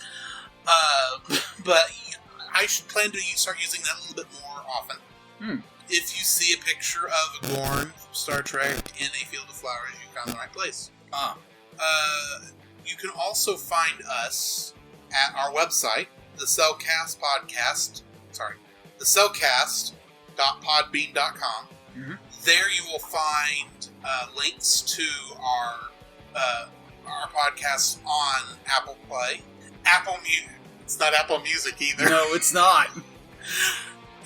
But I should plan to start using that a little bit more often. If you see a picture of a Gorn from Star Trek in a field of flowers, you found the right place. You can also find us at our website, the cellcast.podbean.com. Mm-hmm. There you will find links to our podcasts on Apple Play. It's not Apple Music either. No, it's not.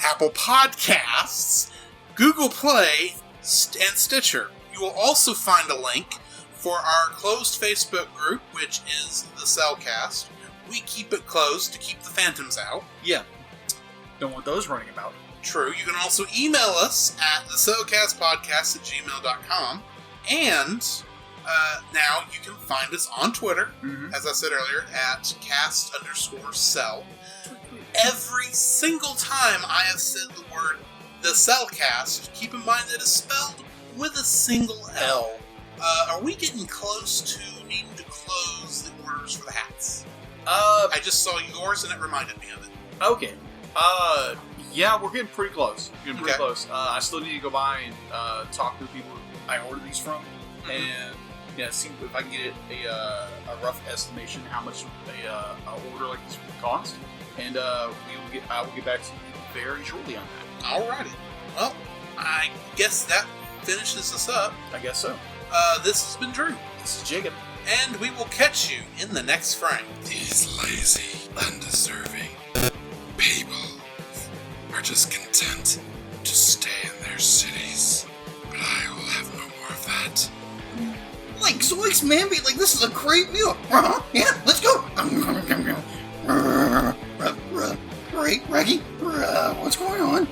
Apple Podcasts, Google Play, and Stitcher. You will also find a link for our closed Facebook group, which is the Cellcast. We keep it closed to keep the phantoms out. Yeah. Don't want those running about. True. You can also email us at thecellcastpodcast@gmail.com. And now you can find us on Twitter, as I said earlier, at cast_cell. Every single time I have said the word the Cellcast, keep in mind that it's spelled with a single L. Are we getting close to needing to close the orders for the hats? I just saw yours and it reminded me of it. Okay. Yeah, we're getting pretty close. I still need to go by and talk to the people I ordered these from, and see if I can get a rough estimation how much a order like this would cost, and I will get back to you very shortly on that. Alrighty. Well, I guess that finishes us up. I guess so. This has been Drew. This is Jacob. And we will catch you in the next frame. These lazy, undeserving people are just content to stay in their cities. But I will have no more of that. Like, zoinks, man, this is a great meal. Yeah, let's go. Raggy, what's going on?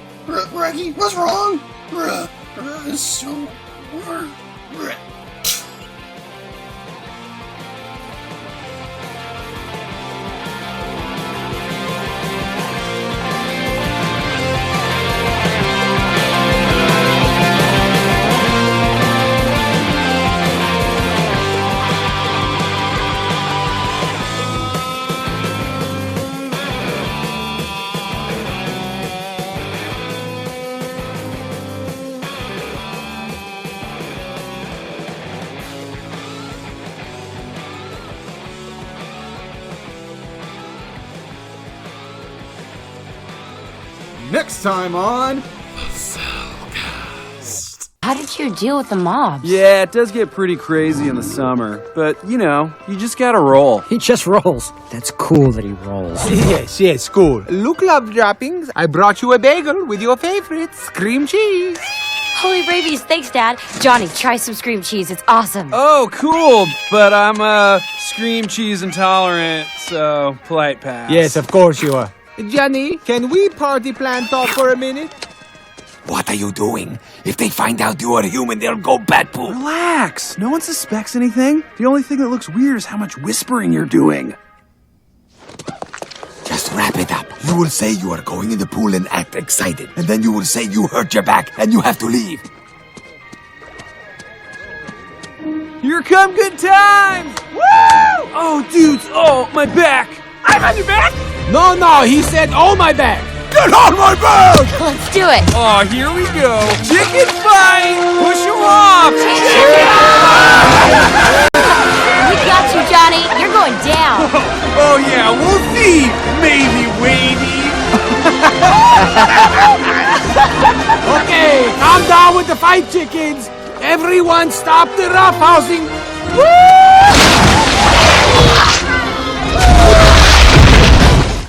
Raggy, what's wrong? It's so warm. Next time on... How did you deal with the mobs? Yeah, it does get pretty crazy in the summer. But, you know, you just gotta roll. He just rolls. That's cool that he rolls. Yes, cool. Look, love droppings, I brought you a bagel with your favorites, cream cheese. Holy rabies, thanks, Dad. Johnny, try some cream cheese. It's awesome. Oh, cool. But I'm, cream cheese intolerant, so polite pass. Yes, of course you are. Johnny, can we party plan talk for a minute? What are you doing? If they find out you are human, they'll go bat poop. Relax. No one suspects anything. The only thing that looks weird is how much whispering you're doing. Just wrap it up. You will say you are going in the pool and act excited. And then you will say you hurt your back and you have to leave. Here come good times! Woo! Oh, dudes. Oh, my back. I'm on your back? No, he said, oh my back. Get on my back! Let's do it. Oh, here we go. Chicken fight! Push him off! We got you, Johnny. You're going down. Oh, yeah, we'll see. Maybe, Wavy. Okay, calm down with the fight, chickens. Everyone stop the roughhousing. Woo!